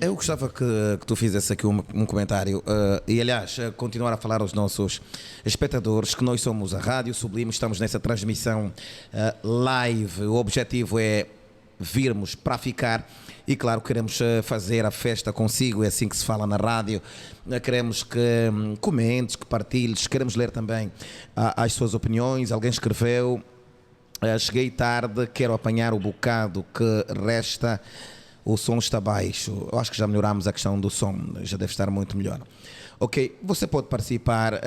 Eu gostava que tu fizesse aqui um comentário e, aliás, continuar a falar aos nossos espectadores que nós somos a Rádio Sublime, estamos nessa transmissão live. O objetivo é virmos para ficar e, claro, queremos fazer a festa consigo, é assim que se fala na rádio. Queremos que comentes, que partilhes, queremos ler também as suas opiniões. Alguém escreveu, cheguei tarde, quero apanhar o bocado que resta. O som está baixo. Eu acho que já melhorámos a questão do som. Já deve estar muito melhor. Ok, você pode participar.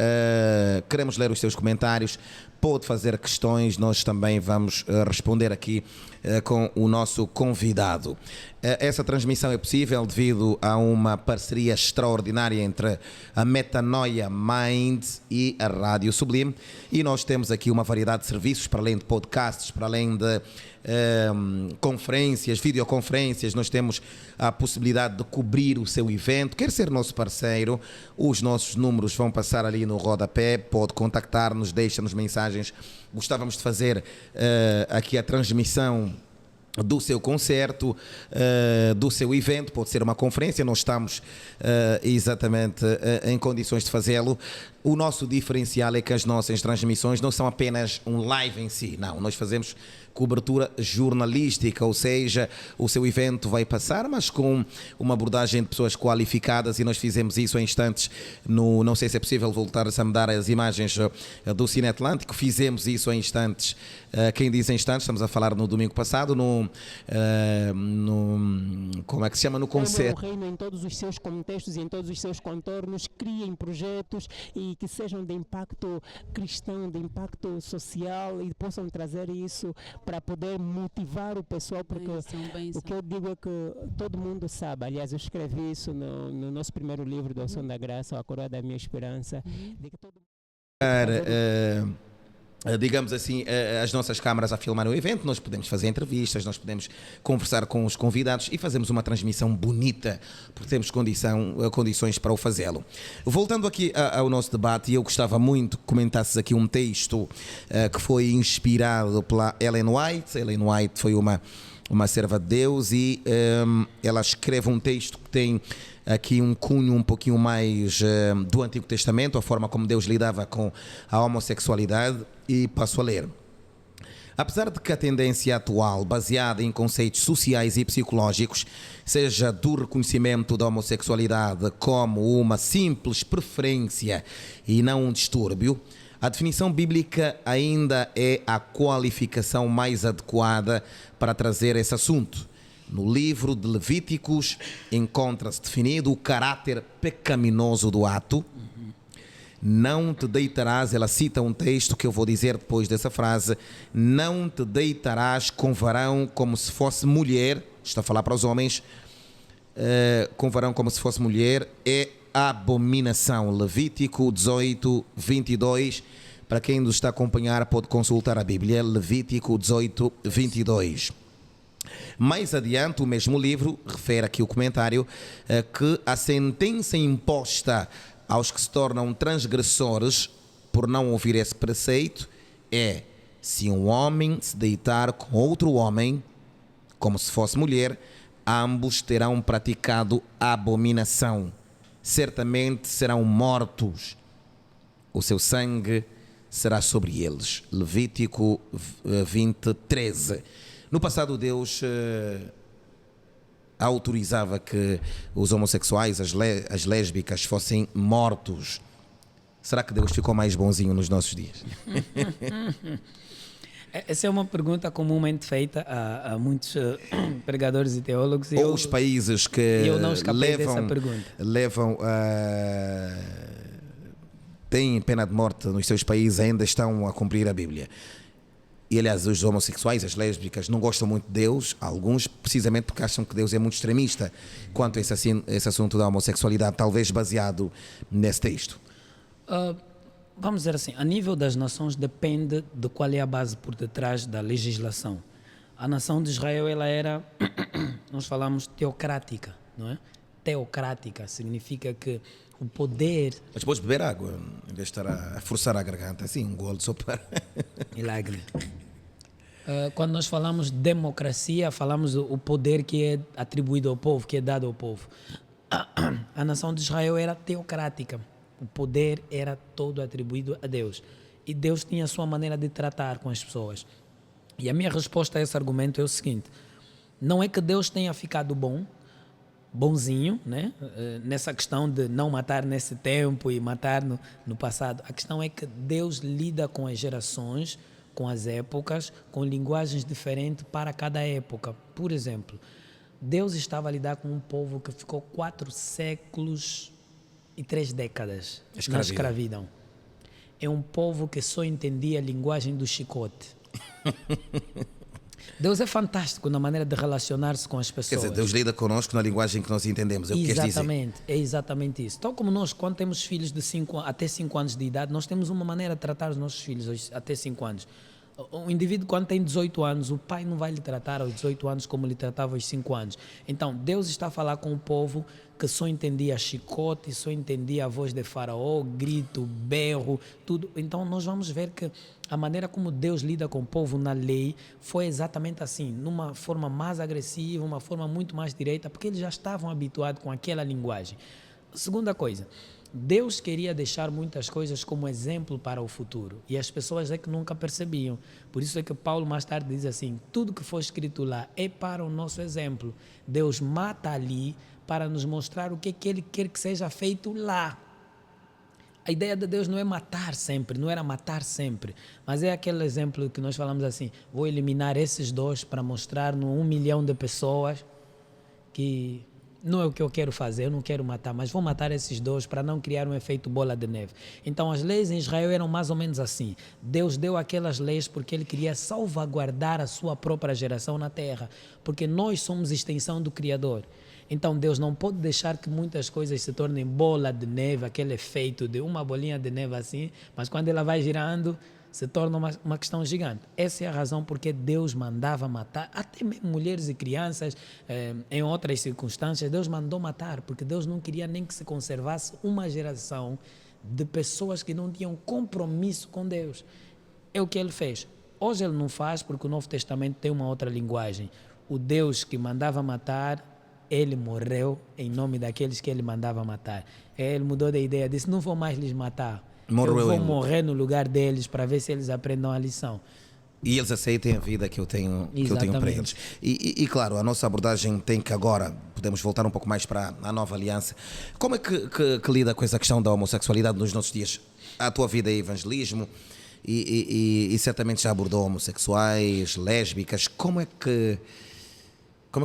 Queremos ler os seus comentários. Pode fazer questões. Nós também vamos responder aqui com o nosso convidado. Essa transmissão é possível devido a uma parceria extraordinária entre a Metanoia Mind e a Rádio Sublime. E nós temos aqui uma variedade de serviços, para além de podcasts, para além de conferências, videoconferências. Nós temos a possibilidade de cobrir o seu evento. Quer ser nosso parceiro? Os nossos números vão passar ali no rodapé. Pode contactar-nos, deixa-nos mensagens. Gostávamos de fazer aqui a transmissão do seu concerto, do seu evento, pode ser uma conferência, nós estamos exatamente em condições de fazê-lo. O nosso diferencial é que as nossas transmissões não são apenas um live em si, não, nós fazemos cobertura jornalística, ou seja, o seu evento vai passar, mas com uma abordagem de pessoas qualificadas, e nós fizemos isso em instantes, não sei se é possível voltar a mudar as imagens do Cine Atlântico, fizemos isso em instantes, quem diz em instantes, estamos a falar no domingo passado, como é que se chama, no concerto. O reino em todos os seus contextos e em todos os seus contornos, criem projetos e que sejam de impacto cristão, de impacto social, e possam trazer isso para poder motivar o pessoal, porque o que eu digo é que todo mundo sabe, aliás eu escrevi isso no nosso primeiro livro do Ação da Graça, A Coroa da Minha Esperança, de que todo digamos assim, as nossas câmaras a filmar o evento, nós podemos fazer entrevistas, nós podemos conversar com os convidados e fazemos uma transmissão bonita, porque temos condições para o fazê-lo. Voltando aqui ao nosso debate, eu gostava muito que comentasses aqui um texto que foi inspirado pela Ellen White. Ellen White foi uma serva de Deus e ela escreve um texto que tem aqui um cunho um pouquinho mais do Antigo Testamento, a forma como Deus lidava com a homossexualidade, e passo a ler. Apesar de que a tendência atual, baseada em conceitos sociais e psicológicos, seja do reconhecimento da homossexualidade como uma simples preferência e não um distúrbio, a definição bíblica ainda é a qualificação mais adequada para trazer esse assunto. No livro de Levíticos encontra-se definido o caráter pecaminoso do ato. Não te deitarás, ela cita um texto que eu vou dizer depois dessa frase: não te deitarás com varão como se fosse mulher. Está a falar para os homens. Com varão como se fosse mulher é abominação. Levítico 18, 22. Para quem nos está a acompanhar pode consultar a Bíblia. Levítico 18, 22. Mais adiante, o mesmo livro refere aqui o comentário que a sentença imposta aos que se tornam transgressores por não ouvir esse preceito é: se um homem se deitar com outro homem como se fosse mulher, ambos terão praticado abominação, certamente serão mortos, o seu sangue será sobre eles. Levítico 20, 13. No passado, Deus autorizava que os homossexuais, as lésbicas, fossem mortos. Será que Deus ficou mais bonzinho nos nossos dias? Essa é uma pergunta comumente feita a muitos pregadores e teólogos. Ou os países que levam têm pena de morte nos seus países, ainda estão a cumprir a Bíblia. E, aliás, os homossexuais, as lésbicas, não gostam muito de Deus, alguns precisamente porque acham que Deus é muito extremista quanto a esse assunto da homossexualidade, talvez baseado nesse texto. Vamos dizer assim, a nível das nações depende de qual é a base por detrás da legislação. A nação de Israel, ela era, nós falamos, teocrática, não é? Teocrática significa que o poder... Mas podes beber água, em vez de estar a forçar a garganta, assim, um golo só para... Milagre. Quando nós falamos de democracia, falamos o poder que é atribuído ao povo, que é dado ao povo. A nação de Israel era teocrática. O poder era todo atribuído a Deus. E Deus tinha a sua maneira de tratar com as pessoas. E a minha resposta a esse argumento é o seguinte: não é que Deus tenha ficado bonzinho, né? Nessa questão de não matar nesse tempo e matar no passado. A questão é que Deus lida com as gerações, com as épocas, com linguagens diferentes para cada época. Por exemplo, Deus estava a lidar com um povo que ficou 4 séculos e 3 décadas na escravidão. É um povo que só entendia a linguagem do chicote. Deus é fantástico na maneira de relacionar-se com as pessoas. Quer dizer, Deus lida conosco na linguagem que nós entendemos, é o que queres dizer. Exatamente, é exatamente isso. Tal como nós, quando temos filhos de até 5 anos de idade, nós temos uma maneira de tratar os nossos filhos até 5 anos. O indivíduo, quando tem 18 anos, o pai não vai lhe tratar aos 18 anos como lhe tratava aos 5 anos. Então, Deus está a falar com o povo que só entendia chicote, só entendia a voz de faraó, grito, berro, tudo. Então, nós vamos ver que a maneira como Deus lida com o povo na lei foi exatamente assim, numa forma mais agressiva, uma forma muito mais direita, porque eles já estavam habituados com aquela linguagem. Segunda coisa, Deus queria deixar muitas coisas como exemplo para o futuro e as pessoas é que nunca percebiam. Por isso é que Paulo mais tarde diz assim: tudo que foi escrito lá é para o nosso exemplo. Deus mata ali para nos mostrar o que Ele quer que seja feito lá. A ideia de Deus não é matar sempre, não era matar sempre, mas é aquele exemplo que nós falamos assim: vou eliminar esses 2 para mostrar no 1 milhão de pessoas que não é o que eu quero fazer, eu não quero matar, mas vou matar esses 2 para não criar um efeito bola de neve. Então as leis em Israel eram mais ou menos assim. Deus deu aquelas leis porque Ele queria salvaguardar a sua própria geração na terra, porque nós somos extensão do Criador. Então Deus não pode deixar que muitas coisas se tornem bola de neve, aquele efeito de uma bolinha de neve assim, mas quando ela vai girando, se torna uma questão gigante. Essa é a razão porque Deus mandava matar, até mesmo mulheres e crianças, em outras circunstâncias, Deus mandou matar, porque Deus não queria nem que se conservasse uma geração de pessoas que não tinham compromisso com Deus. É o que ele fez. Hoje ele não faz porque o Novo Testamento tem uma outra linguagem. O Deus que mandava matar, ele morreu em nome daqueles que ele mandava matar. Ele mudou de ideia, disse, não vou mais lhes matar. Eu vou morrer no lugar deles para ver se eles aprendam a lição. E eles aceitem a vida que eu tenho para eles. E claro, a nossa abordagem tem que agora, podemos voltar um pouco mais para a nova aliança. Como é que lida com essa questão da homossexualidade nos nossos dias? A tua vida é evangelismo e certamente já abordou homossexuais, lésbicas. Como é que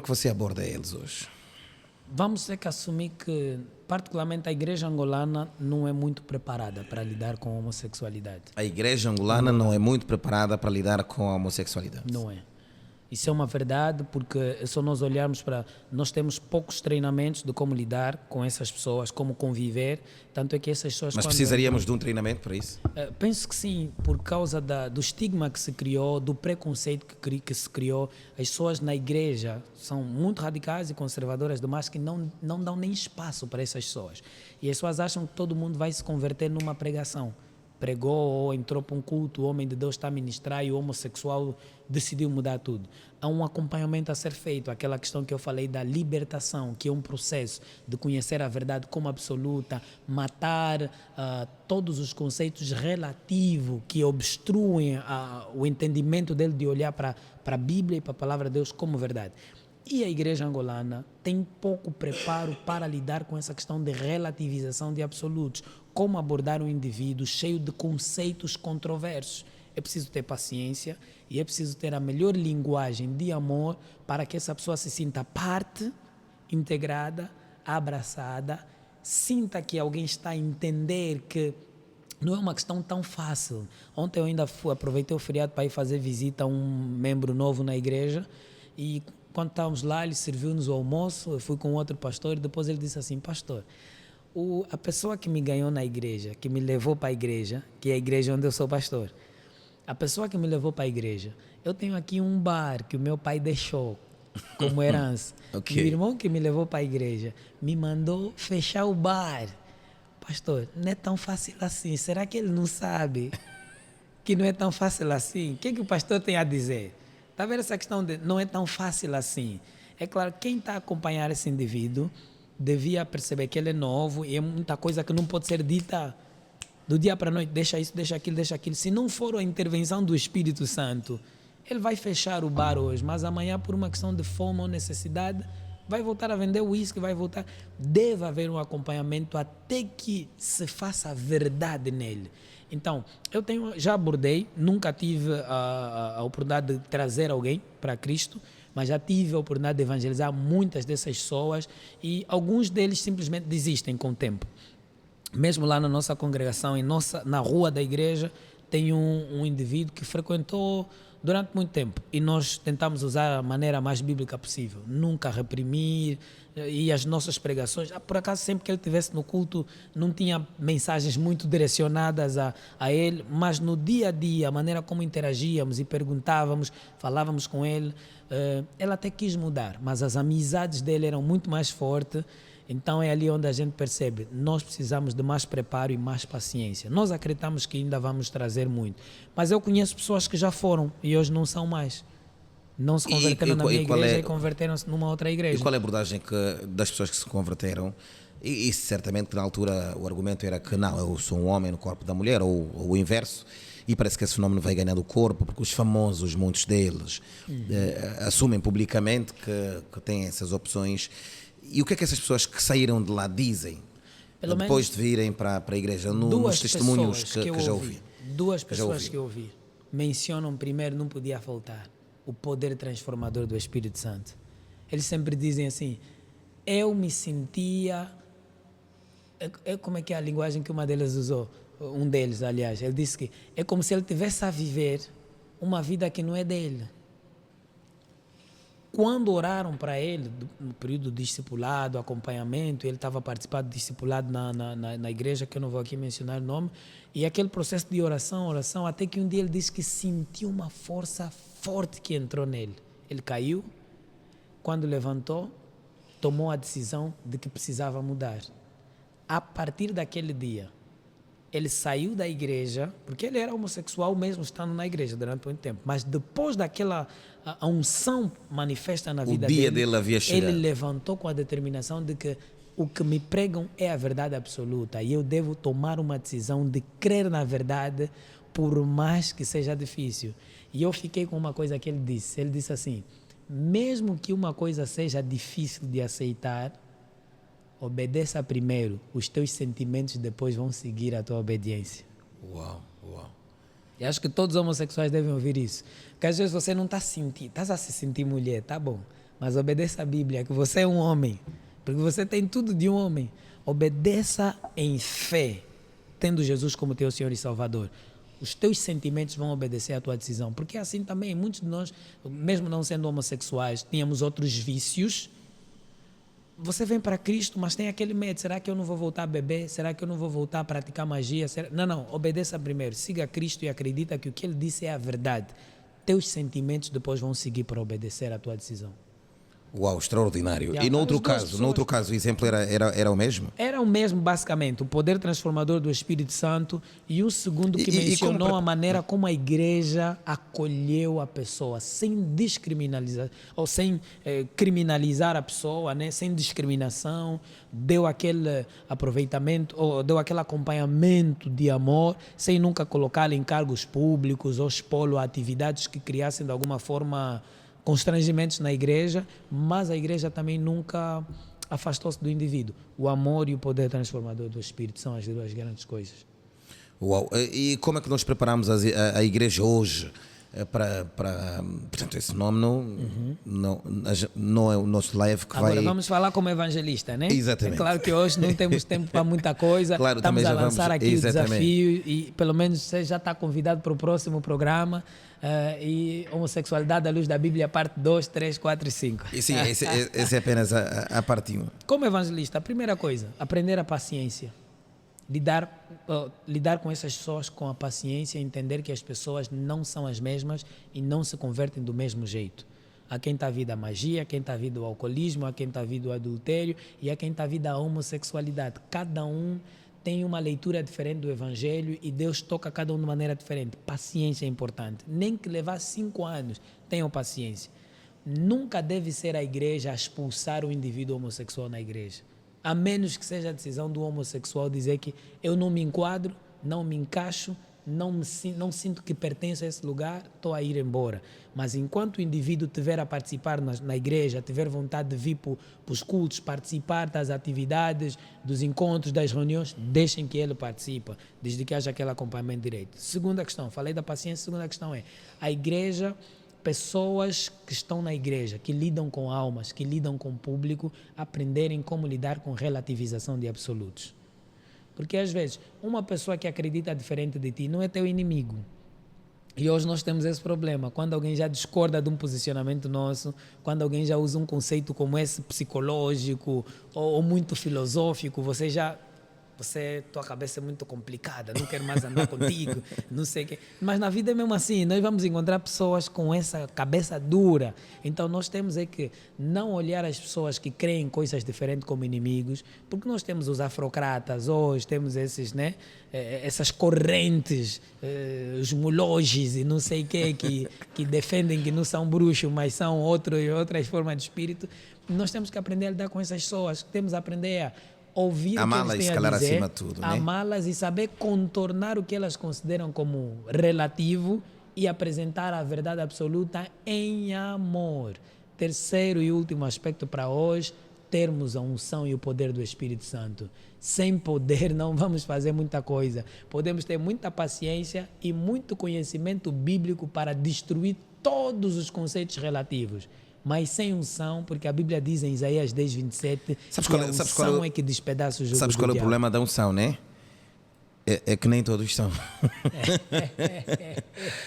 você aborda eles hoje? Vamos ter que assumir que, particularmente, a igreja angolana não é muito preparada para lidar com a homossexualidade. A igreja angolana não é muito preparada para lidar com a homossexualidade. Não é. Isso é uma verdade, porque é só nós olharmos para... Nós temos poucos treinamentos de como lidar com essas pessoas, como conviver, tanto é que essas pessoas... Mas precisaríamos de um treinamento para isso? Penso que sim, por causa do estigma que se criou, do preconceito que se criou. As pessoas na igreja são muito radicais e conservadoras demais que não dão nem espaço para essas pessoas. E as pessoas acham que todo mundo vai se converter numa pregação. Pregou ou entrou para um culto, o homem de Deus está a ministrar e o homossexual decidiu mudar tudo. Há um acompanhamento a ser feito, aquela questão que eu falei da libertação, que é um processo de conhecer a verdade como absoluta, matar todos os conceitos relativos que obstruem o entendimento dele de olhar para a Bíblia e para a palavra de Deus como verdade. E a igreja angolana tem pouco preparo para lidar com essa questão de relativização de absolutos. Como abordar um indivíduo cheio de conceitos controversos. É preciso ter paciência e é preciso ter a melhor linguagem de amor para que essa pessoa se sinta parte, integrada, abraçada, sinta que alguém está a entender que não é uma questão tão fácil. Ontem eu ainda aproveitei o feriado para ir fazer visita a um membro novo na igreja e quando estávamos lá, ele serviu-nos o almoço, eu fui com outro pastor e depois ele disse assim, pastor, a pessoa que me ganhou na igreja, que me levou para a igreja, que é a igreja onde eu sou pastor, a pessoa que me levou para a igreja, eu tenho aqui um bar que o meu pai deixou como herança. Okay. O irmão que me levou para a igreja me mandou fechar o bar. Pastor, não é tão fácil assim. Será que ele não sabe que não é tão fácil assim? O que o pastor tem a dizer? Está vendo essa questão de não é tão fácil assim? É claro, quem está a acompanhar esse indivíduo devia perceber que ele é novo e é muita coisa que não pode ser dita do dia para a noite. Deixa isso, deixa aquilo, deixa aquilo. Se não for a intervenção do Espírito Santo, ele vai fechar o bar hoje, mas amanhã, por uma questão de fome ou necessidade, vai voltar a vender uísque, vai voltar. Deve haver um acompanhamento até que se faça a verdade nele. Então, já abordei, nunca tive a oportunidade de trazer alguém para Cristo, mas já tive a oportunidade de evangelizar muitas dessas pessoas e alguns deles simplesmente desistem com o tempo. Mesmo lá na nossa congregação, na rua da igreja, tem um indivíduo que frequentou durante muito tempo e nós tentamos usar a maneira mais bíblica possível, nunca reprimir, e as nossas pregações, por acaso sempre que ele estivesse no culto não tinha mensagens muito direcionadas a ele, mas no dia a dia, a maneira como interagíamos e perguntávamos, falávamos com ele, ele até quis mudar, mas as amizades dele eram muito mais fortes. Então é ali onde a gente percebe, nós precisamos de mais preparo e mais paciência. Nós acreditamos que ainda vamos trazer muito, mas eu conheço pessoas que já foram e hoje não são mais. Não se converteram na minha igreja e converteram-se numa outra igreja. E qual é a abordagem das pessoas que se converteram? E certamente que na altura o argumento era que não, eu sou um homem no corpo da mulher, ou o inverso, e parece que esse fenómeno vai ganhando o corpo, porque os famosos, muitos deles, assumem publicamente que têm essas opções. E o que é que essas pessoas que saíram de lá dizem depois de virem para a igreja, nos testemunhos que já ouvi? Duas pessoas que eu ouvi mencionam primeiro, não podia faltar, o poder transformador do Espírito Santo. Eles sempre dizem assim, eu me sentia... Como é que é a linguagem que uma delas usou? Um deles, aliás. Ele disse que é como se ele estivesse a viver uma vida que não é dele. Quando oraram para ele, no período do discipulado, acompanhamento, ele estava participando do discipulado na igreja, que eu não vou aqui mencionar o nome, e aquele processo de oração, até que um dia ele disse que sentiu uma força forte que entrou nele. Ele caiu, quando levantou, tomou a decisão de que precisava mudar. A partir daquele dia, ele saiu da igreja, porque ele era homossexual mesmo estando na igreja durante muito tempo, mas depois daquela a unção manifesta na vida dele havia chegado. Ele levantou com a determinação de que o que me pregam é a verdade absoluta e eu devo tomar uma decisão de crer na verdade por mais que seja difícil. E eu fiquei com uma coisa que ele disse assim, mesmo que uma coisa seja difícil de aceitar, obedeça primeiro, os teus sentimentos depois vão seguir a tua obediência. Uau. E acho que todos os homossexuais devem ouvir isso. Porque às vezes você não está a se sentir mulher, tá bom, mas obedeça a Bíblia, que você é um homem, porque você tem tudo de um homem. Obedeça em fé, tendo Jesus como teu Senhor e Salvador. Os teus sentimentos vão obedecer à tua decisão, porque assim também, muitos de nós, mesmo não sendo homossexuais, tínhamos outros vícios. Você vem para Cristo, mas tem aquele medo, será que eu não vou voltar a beber? Será que eu não vou voltar a praticar magia? Não, obedeça primeiro, siga Cristo e acredita que o que Ele disse é a verdade. Teus sentimentos depois vão seguir para obedecer à tua decisão. Uau, extraordinário. E no outro caso, o exemplo era o mesmo? Era o mesmo, basicamente, o poder transformador do Espírito Santo, e o segundo que mencionou a maneira como a igreja acolheu a pessoa, sem descriminalizar, ou sem criminalizar a pessoa, né? Sem discriminação, deu aquele aproveitamento, ou deu aquele acompanhamento de amor, sem nunca colocá-lo em cargos públicos ou expô-lo a atividades que criassem de alguma forma constrangimentos na igreja, mas a igreja também nunca afastou-se do indivíduo. O amor e o poder transformador do Espírito são as duas grandes coisas. Uau! E como é que nós preparamos a igreja hoje portanto, esse nome não é o nosso live que Agora vamos falar como evangelista, né? Exatamente. É claro que hoje não temos tempo para muita coisa, claro, estamos a lançar aqui exatamente. o desafio e pelo menos você já está convidado para o próximo programa. E homossexualidade à luz da Bíblia, parte 2, 3, 4 e 5. E sim, esse é apenas a parte 1. Como evangelista, a primeira coisa, aprender a paciência. Lidar com essas pessoas com a paciência, entender que as pessoas não são as mesmas e não se convertem do mesmo jeito. Há quem está vindo a magia, há quem está vindo ao alcoolismo, há quem está vindo ao adultério e há quem está vindo à homossexualidade. Cada um tem uma leitura diferente do Evangelho e Deus toca cada um de maneira diferente. Paciência é importante. Nem que levar 5 anos, tenham paciência. Nunca deve ser a igreja a expulsar o indivíduo homossexual na igreja. A menos que seja a decisão do homossexual dizer que eu não me enquadro, não me encaixo, não sinto que pertenço a esse lugar, estou a ir embora. Mas enquanto o indivíduo estiver a participar na igreja, tiver vontade de vir para os cultos, participar das atividades, dos encontros, das reuniões, deixem que ele participe, desde que haja aquele acompanhamento direito. Segunda questão, falei da paciência, segunda questão é, a igreja, pessoas que estão na igreja, que lidam com almas, que lidam com o público, aprenderem como lidar com relativização de absolutos. Porque às vezes, uma pessoa que acredita diferente de ti não é teu inimigo. E hoje nós temos esse problema. Quando alguém já discorda de um posicionamento nosso, quando alguém já usa um conceito como esse psicológico ou muito filosófico, tua cabeça é muito complicada, não quero mais andar contigo, não sei o quê. Mas na vida é mesmo assim, nós vamos encontrar pessoas com essa cabeça dura. Então nós temos que não olhar as pessoas que creem coisas diferentes como inimigos, porque nós temos os afrocratas hoje, temos esses, né, essas correntes, os mulojis e não sei o quê, que defendem que não são bruxos, mas são outras formas de espírito. Nós temos que aprender a lidar com essas pessoas, temos que aprender a ouvir amá-las, o que eles têm a dizer, acima de tudo, né? Amá-las e saber contornar o que elas consideram como relativo e apresentar a verdade absoluta em amor. Terceiro e último aspecto para hoje, termos a unção e o poder do Espírito Santo. Sem poder não vamos fazer muita coisa. Podemos ter muita paciência e muito conhecimento bíblico para destruir todos os conceitos relativos. Mas sem unção, porque a Bíblia diz em Isaías 10, 27, que a unção é que despedaça o jugo do diabo. Sabes qual é o problema da unção, né? É que nem todos são.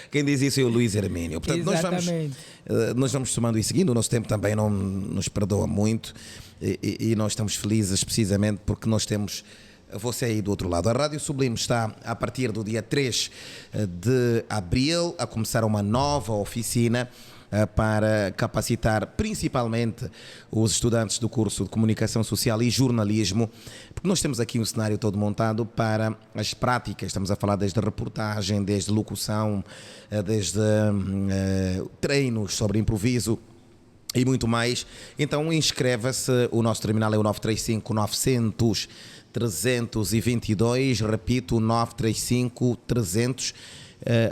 Quem diz isso é o Luís Hermínio. Portanto, nós vamos tomando e seguindo. O nosso tempo também não nos perdoa muito e nós estamos felizes precisamente porque nós temos você aí do outro lado. A Rádio Sublime está a partir do dia 3 de abril a começar uma nova oficina para capacitar principalmente os estudantes do curso de Comunicação Social e Jornalismo, porque nós temos aqui um cenário todo montado para as práticas. Estamos a falar desde reportagem, desde locução, desde treinos sobre improviso e muito mais. Então inscreva-se, o nosso terminal é o 935 900 322, repito, 935 300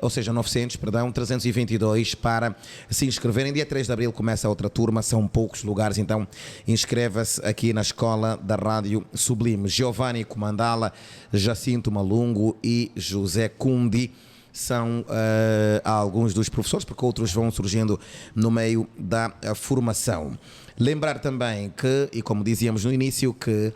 ou seja, 322 para se inscreverem. Dia 3 de abril começa outra turma, são poucos lugares, então inscreva-se aqui na Escola da Rádio Sublime. Giovanni Comandala, Jacinto Malungo e José Cundi são alguns dos professores, porque outros vão surgindo no meio da formação. Lembrar também que, e como dizíamos no início, que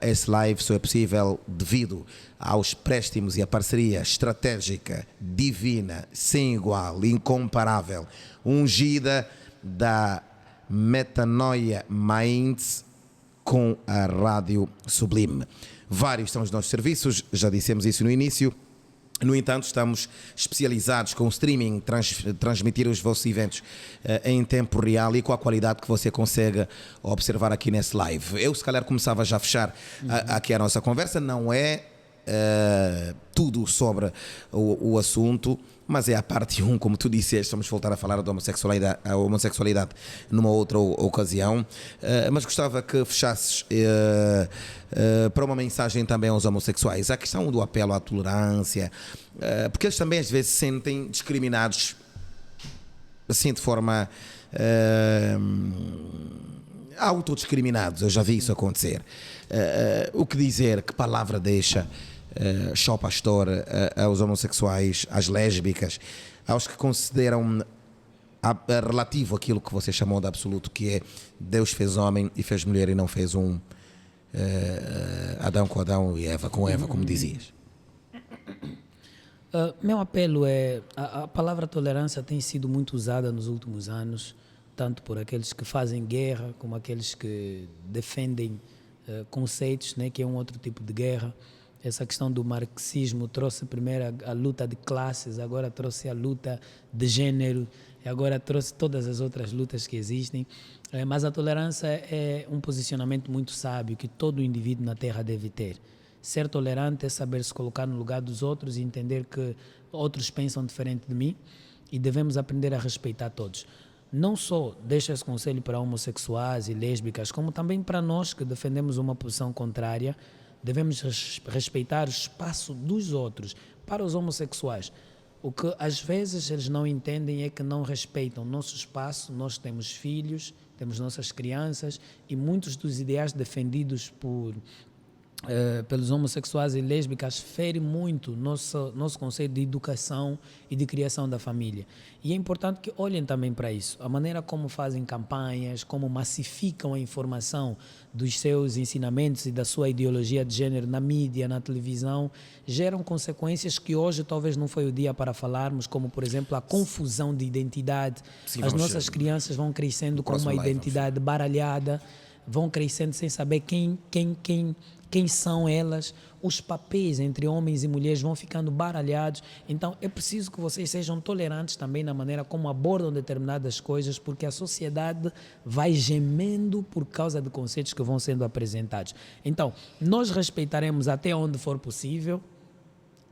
esse live só é possível devido aos préstimos e à parceria estratégica, divina, sem igual, incomparável, ungida da Metanoia Minds com a Rádio Sublime. Vários são os nossos serviços, já dissemos isso no início. No entanto, estamos especializados com o streaming, transmitir os vossos eventos em tempo real e com a qualidade que você consegue observar aqui nesse live. Eu, se calhar, começava já a fechar aqui a nossa conversa. Não é tudo sobre o assunto, mas é a parte 1, como tu disseste. Vamos voltar a falar da homossexualidade numa outra ocasião, mas gostava que fechasses para uma mensagem também aos homossexuais, a questão do apelo à tolerância, porque eles também às vezes se sentem discriminados assim de forma autodiscriminados. Eu já vi isso acontecer. O que dizer, que palavra deixa Chó Pastor aos homossexuais, às lésbicas, aos que consideram relativo aquilo que você chamou de absoluto, que é Deus fez homem e fez mulher e não fez Adão com Adão e Eva com Eva, como dizias? Meu apelo é, a palavra tolerância tem sido muito usada nos últimos anos, tanto por aqueles que fazem guerra, como aqueles que defendem conceitos, né, que é um outro tipo de guerra. Essa questão do marxismo trouxe primeiro a luta de classes, agora trouxe a luta de gênero, e agora trouxe todas as outras lutas que existem. Mas a tolerância é um posicionamento muito sábio que todo indivíduo na Terra deve ter. Ser tolerante é saber se colocar no lugar dos outros e entender que outros pensam diferente de mim e devemos aprender a respeitar todos. Não só deixo esse conselho para homossexuais e lésbicas, como também para nós que defendemos uma posição contrária. Devemos respeitar o espaço dos outros. Para os homossexuais, o que às vezes eles não entendem é que não respeitam nosso espaço. Nós temos filhos, temos nossas crianças e muitos dos ideais defendidos pelos homossexuais e lésbicas ferem muito nosso conceito de educação e de criação da família. E é importante que olhem também para isso. A maneira como fazem campanhas, como massificam a informação dos seus ensinamentos e da sua ideologia de género na mídia, na televisão, geram consequências que hoje talvez não foi o dia para falarmos, como, por exemplo, a confusão de identidade. Sim, as nossas crianças vão crescendo com uma identidade baralhada, vão crescendo sem saber quem são elas, os papéis entre homens e mulheres vão ficando baralhados. Então é preciso que vocês sejam tolerantes também na maneira como abordam determinadas coisas, porque a sociedade vai gemendo por causa de conceitos que vão sendo apresentados. Então, nós respeitaremos até onde for possível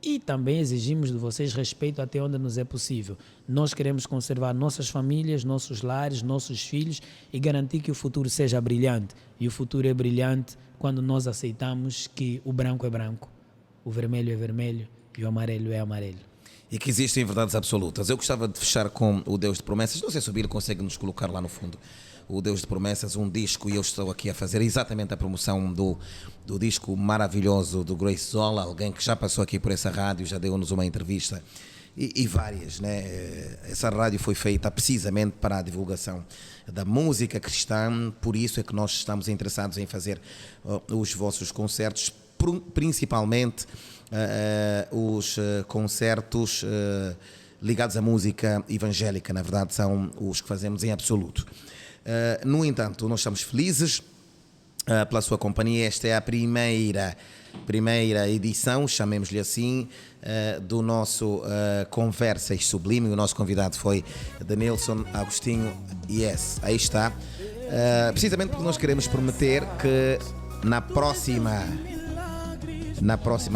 e também exigimos de vocês respeito até onde nos é possível. Nós queremos conservar nossas famílias, nossos lares, nossos filhos e garantir que o futuro seja brilhante. E o futuro é brilhante quando nós aceitamos que o branco é branco, o vermelho é vermelho e o amarelo é amarelo. E que existem verdades absolutas. Eu gostava de fechar com o Deus de Promessas. Não sei se o Billy consegue nos colocar lá no fundo. O Deus de Promessas, um disco, e eu estou aqui a fazer exatamente a promoção do disco maravilhoso do Grace Zola, alguém que já passou aqui por essa rádio, já deu-nos uma entrevista, e várias, né? Essa rádio foi feita precisamente para a divulgação da música cristã, por isso é que nós estamos interessados em fazer os vossos concertos, principalmente os concertos ligados à música evangélica, na verdade, são os que fazemos em absoluto. No entanto, nós estamos felizes pela sua companhia. Esta é a primeira edição, chamemos-lhe assim, do nosso Conversas Sublime. O nosso convidado foi Denilson Agostinho. Yes, aí está. Precisamente porque nós queremos prometer que na próxima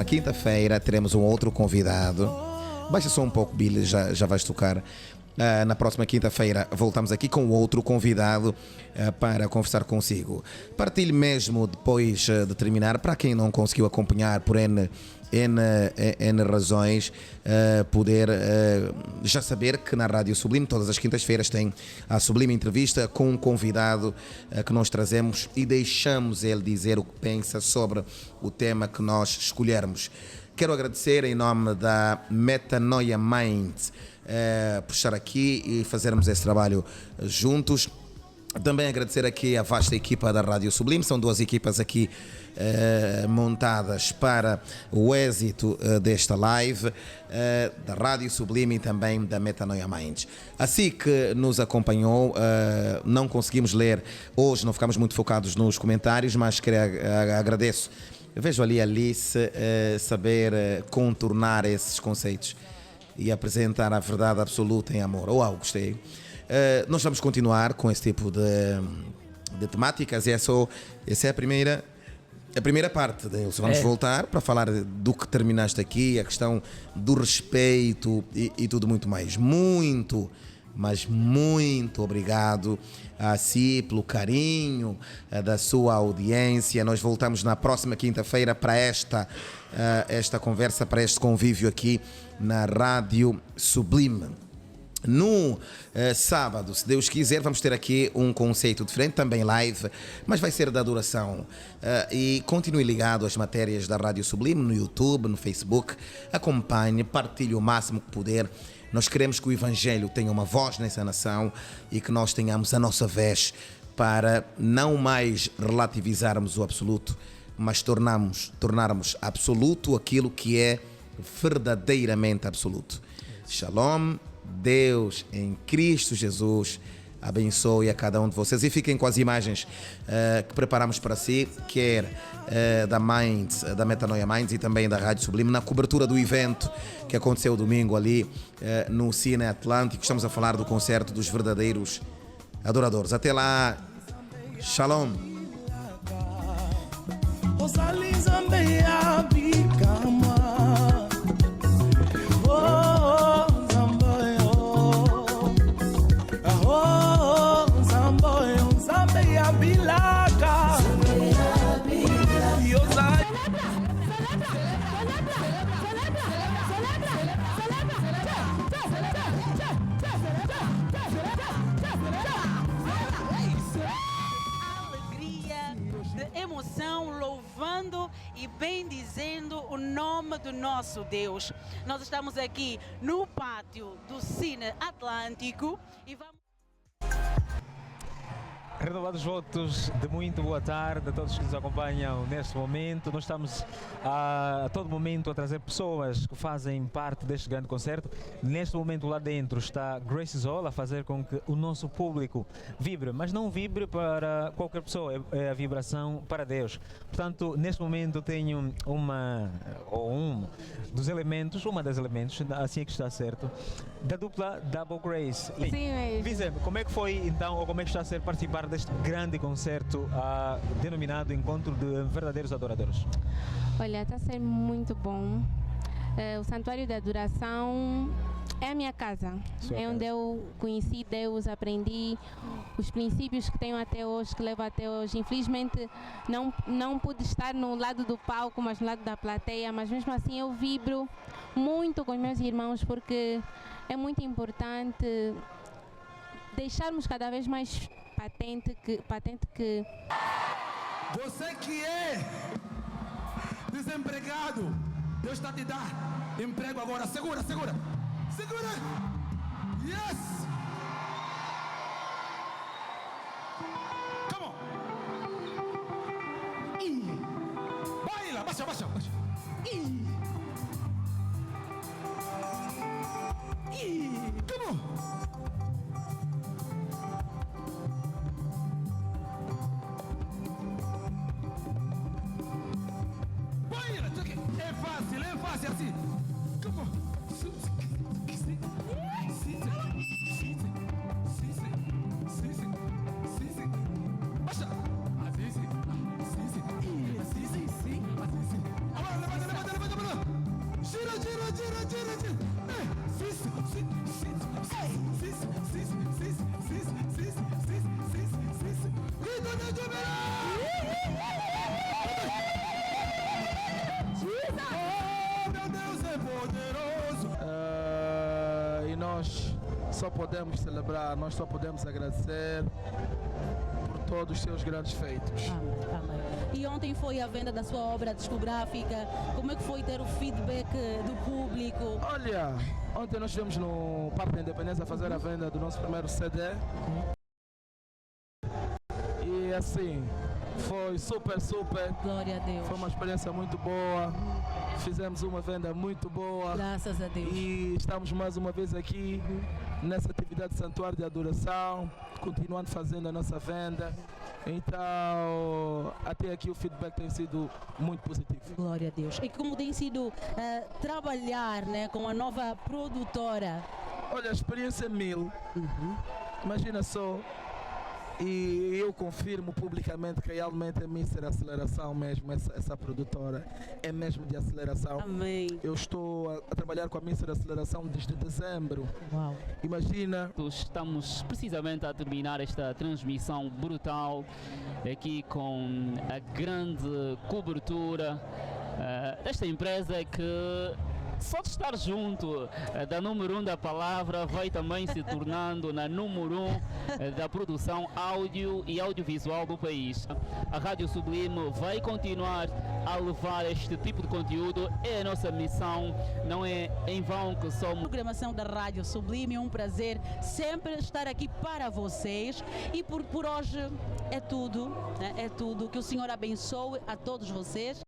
quinta-feira teremos um outro convidado. Baixa só um pouco, Billy, já vais tocar. Na próxima quinta-feira voltamos aqui com outro convidado para conversar consigo. Partilhe mesmo depois de terminar, para quem não conseguiu acompanhar por N razões, poder já saber que na Rádio Sublime todas as quintas-feiras tem a Sublime Entrevista com um convidado que nós trazemos e deixamos ele dizer o que pensa sobre o tema que nós escolhermos. Quero agradecer em nome da Metanoia Mind por estar aqui e fazermos esse trabalho juntos. Também agradecer aqui a vasta equipa da Rádio Sublime. São duas equipas aqui montadas para o êxito desta live, da Rádio Sublime e também da Metanoia Mind. Assim que nos acompanhou, não conseguimos ler hoje, não ficamos muito focados nos comentários, mas agradeço. Eu vejo ali a Alice saber contornar esses conceitos e apresentar a verdade absoluta em amor. Uau, gostei. Nós vamos continuar com esse tipo de temáticas e essa é a primeira parte. Vamos voltar para falar do que terminaste aqui, a questão do respeito e tudo muito mais. Muito, mas muito obrigado a si pelo carinho da sua audiência. Nós voltamos na próxima quinta-feira para esta conversa, para este convívio aqui na Rádio Sublime. No sábado, se Deus quiser, vamos ter aqui um conceito diferente, também live, mas vai ser da adoração. E continue ligado às matérias da Rádio Sublime no YouTube, no Facebook. Acompanhe, partilhe o máximo que puder. Nós queremos que o Evangelho tenha uma voz nessa nação e que nós tenhamos a nossa vez para não mais relativizarmos o absoluto, mas tornarmos absoluto aquilo que é verdadeiramente absoluto. Shalom, Deus em Cristo Jesus abençoe a cada um de vocês e fiquem com as imagens que preparamos para si, quer da Metanoia Minds e também da Rádio Sublime, na cobertura do evento que aconteceu domingo ali no Cine Atlântico. Estamos a falar do concerto dos verdadeiros adoradores. Até lá, Shalom. Louvando e bendizendo o nome do nosso Deus. Nós estamos aqui no pátio do Cine Atlântico e vamos... Renovados votos de muito boa tarde a todos que nos acompanham neste momento. Nós estamos a todo momento a trazer pessoas que fazem parte deste grande concerto. Neste momento lá dentro está Grace Zoll a fazer com que o nosso público vibre, mas não vibre para qualquer pessoa, é a vibração para Deus. Portanto, neste momento tenho uma das elementos, assim é que está certo, da dupla Double Grace. Sim mesmo. Diz-me, como é que foi então, ou como é que está a ser participar deste grande concerto denominado Encontro de Verdadeiros Adoradores? Olha, está a ser muito bom. O Santuário da Adoração é a minha casa. Onde eu conheci Deus, aprendi os princípios que tenho até hoje, que levo até hoje. Infelizmente não pude estar no lado do palco, mas no lado da plateia, mas mesmo assim eu vibro muito com os meus irmãos, porque é muito importante deixarmos cada vez mais patente que você que é desempregado, Deus está te dando emprego agora. Segura. Yes. Come on. Baila, baixa. É fácil assim. Come on. E nós só podemos celebrar, nós só podemos agradecer por todos os seus grandes feitos. Amém. E ontem foi a venda da sua obra discográfica. Como é que foi ter o feedback do público? Olha, ontem nós estivemos no Parque da Independência a fazer a venda do nosso primeiro CD. E assim, foi super. Glória a Deus. Foi uma experiência muito boa. Fizemos uma venda muito boa. Graças a Deus. E estamos mais uma vez aqui nessa atividade de santuário de adoração, continuando fazendo a nossa venda. Então, até aqui o feedback tem sido muito positivo. Glória a Deus. E como tem sido trabalhar, né, com a nova produtora? Olha, a experiência é 1000. Imagina só. E eu confirmo publicamente que realmente é Mr. Aceleração mesmo, essa produtora é mesmo de aceleração. Amém. Eu estou a trabalhar com a Mr. Aceleração desde dezembro. Uau. Imagina. Estamos precisamente a terminar esta transmissão brutal aqui com a grande cobertura desta empresa que só de estar junto da número 1 da palavra vai também se tornando na número 1 da produção áudio e audiovisual do país. A Rádio Sublime vai continuar a levar este tipo de conteúdo, é a nossa missão, não é em vão que somos. A programação da Rádio Sublime, é um prazer sempre estar aqui para vocês e por hoje é tudo, né? É tudo. Que o Senhor abençoe a todos vocês.